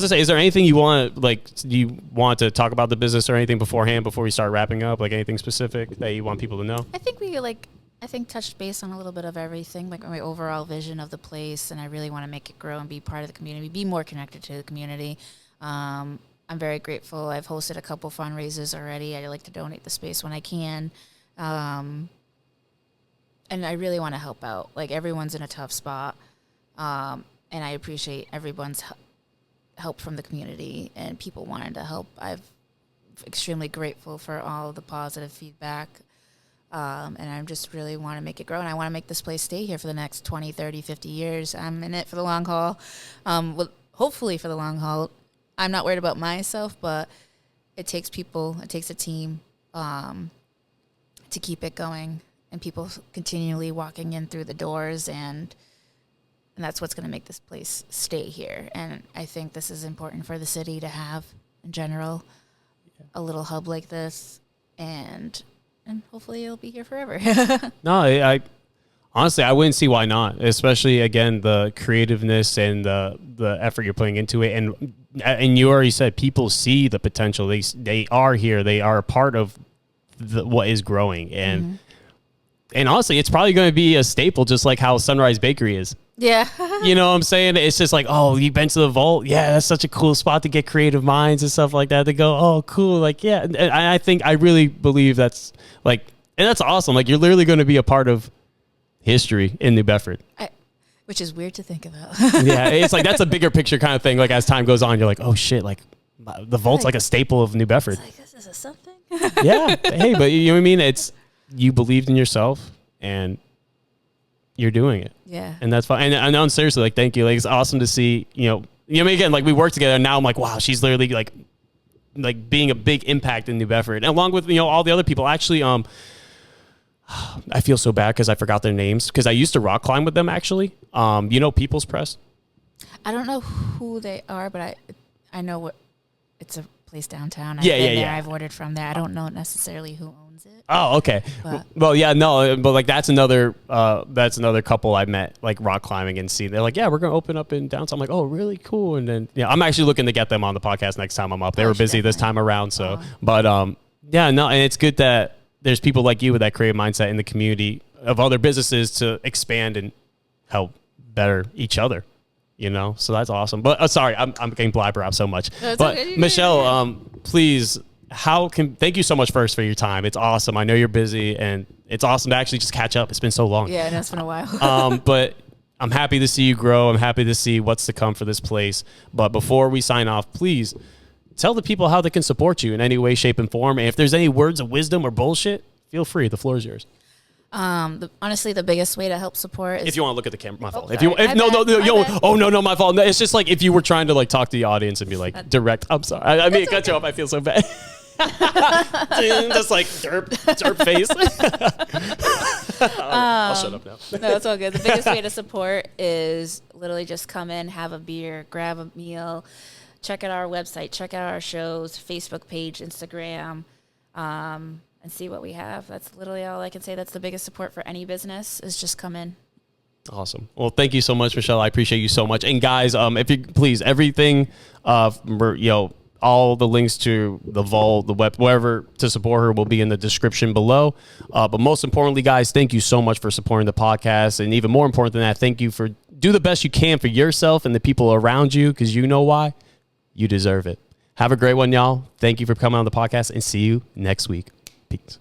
Speaker 1: say, is there anything you want to talk about the business or anything beforehand before we start wrapping up? Like anything specific that you want people to know?
Speaker 2: I think touched base on a little bit of everything, like my overall vision of the place, and I really want to make it grow and be part of the community, be more connected to the community. I'm very grateful. I've hosted a couple fundraisers already. I like to donate the space when I can. And I really want to help out. Like everyone's in a tough spot. And I appreciate everyone's help from the community and people wanting to help. I'm extremely grateful for all the positive feedback. And I just really want to make it grow. And I want to make this place stay here for the next 20, 30, 50 years. I'm in it for the long haul. hopefully for the long haul. I'm not worried about myself, but it takes people, it takes a team to keep it going, and people continually walking in through the doors, and that's what's going to make this place stay here. And I think this is important for the city to have in general, a little hub like this, and hopefully it'll be here forever.
Speaker 1: No, I honestly, I wouldn't see why not, especially, again, the creativeness and the effort you're putting into it. And you already said people see the potential. They are here. They are a part of what is growing. And and honestly, it's probably going to be a staple, just like how Sunrise Bakery is.
Speaker 2: Yeah.
Speaker 1: You know what I'm saying? It's just like, oh, you've been to the vault? Yeah, that's such a cool spot to get creative minds and stuff like that. They go, oh, cool. Like, yeah. And I really believe that's like, and that's awesome. Like, you're literally going to be a part of history in New Bedford.
Speaker 2: Which is weird to think about.
Speaker 1: Yeah, it's like, that's a bigger picture kind of thing. Like, as time goes on, you're like, oh shit, like the vault's like a staple of New Bedford.
Speaker 2: It's like, this is something.
Speaker 1: Yeah. Hey, but you know what I mean? It's, you believed in yourself and you're doing it.
Speaker 2: Yeah.
Speaker 1: And that's fine. And I'm seriously, like, thank you. Like, it's awesome to see, again, like, we work together, and now I'm like, wow, she's literally like being a big impact in New Bedford. And along with, all the other people. Actually, I feel so bad because I forgot their names, because I used to rock climb with them, actually. People's Press?
Speaker 2: I don't know who they are, but I know what, it's a place downtown.
Speaker 1: Yeah.
Speaker 2: I've ordered from there. I don't know necessarily who owns it.
Speaker 1: Oh, okay. Well, yeah, no, but like that's another couple I met, like, rock climbing, and see, they're like, yeah, we're going to open up in downtown. I'm like, oh, really? Cool. And then, I'm actually looking to get them on the podcast next time I'm up. They were busy this time around. So, but, yeah, no, and it's good that there's people like you with that creative mindset in the community of other businesses to expand and help better each other. So that's awesome. But sorry, I'm getting blabber out so much.
Speaker 2: No,
Speaker 1: but
Speaker 2: okay.
Speaker 1: Michelle, please, thank you so much first for your time. It's awesome. I know you're busy, and it's awesome to actually just catch up. It's been so long.
Speaker 2: Yeah, I know, it's been a while.
Speaker 1: But I'm happy to see you grow. I'm happy to see what's to come for this place. But before we sign off, please tell the people how they can support you in any way, shape, and form. And if there's any words of wisdom or bullshit, feel free. The floor is yours.
Speaker 2: Honestly, the biggest way to help support is,
Speaker 1: if you want to look at the camera, my fault.
Speaker 2: No,
Speaker 1: my fault. No, it's just like if you were trying to like talk to the audience and be like direct. I'm sorry. I mean, it cut you off. I feel so bad. Just like derp face. I'll shut up now.
Speaker 2: No, it's all good. The biggest way to support is literally just come in, have a beer, grab a meal, check out our website, check out our shows, Facebook page, Instagram, and see what we have. That's literally all I can say. That's the biggest support for any business, is just come in.
Speaker 1: Awesome. Well, thank you so much, Michelle. I appreciate you so much. And guys, if you please, everything, all the links to the vault, the web, wherever to support her will be in the description below. But most importantly, guys, thank you so much for supporting the podcast. And even more important than that, thank you for do the best you can for yourself and the people around you, because you know why. You deserve it. Have a great one, y'all. Thank you for coming on the podcast, and see you next week. Peace.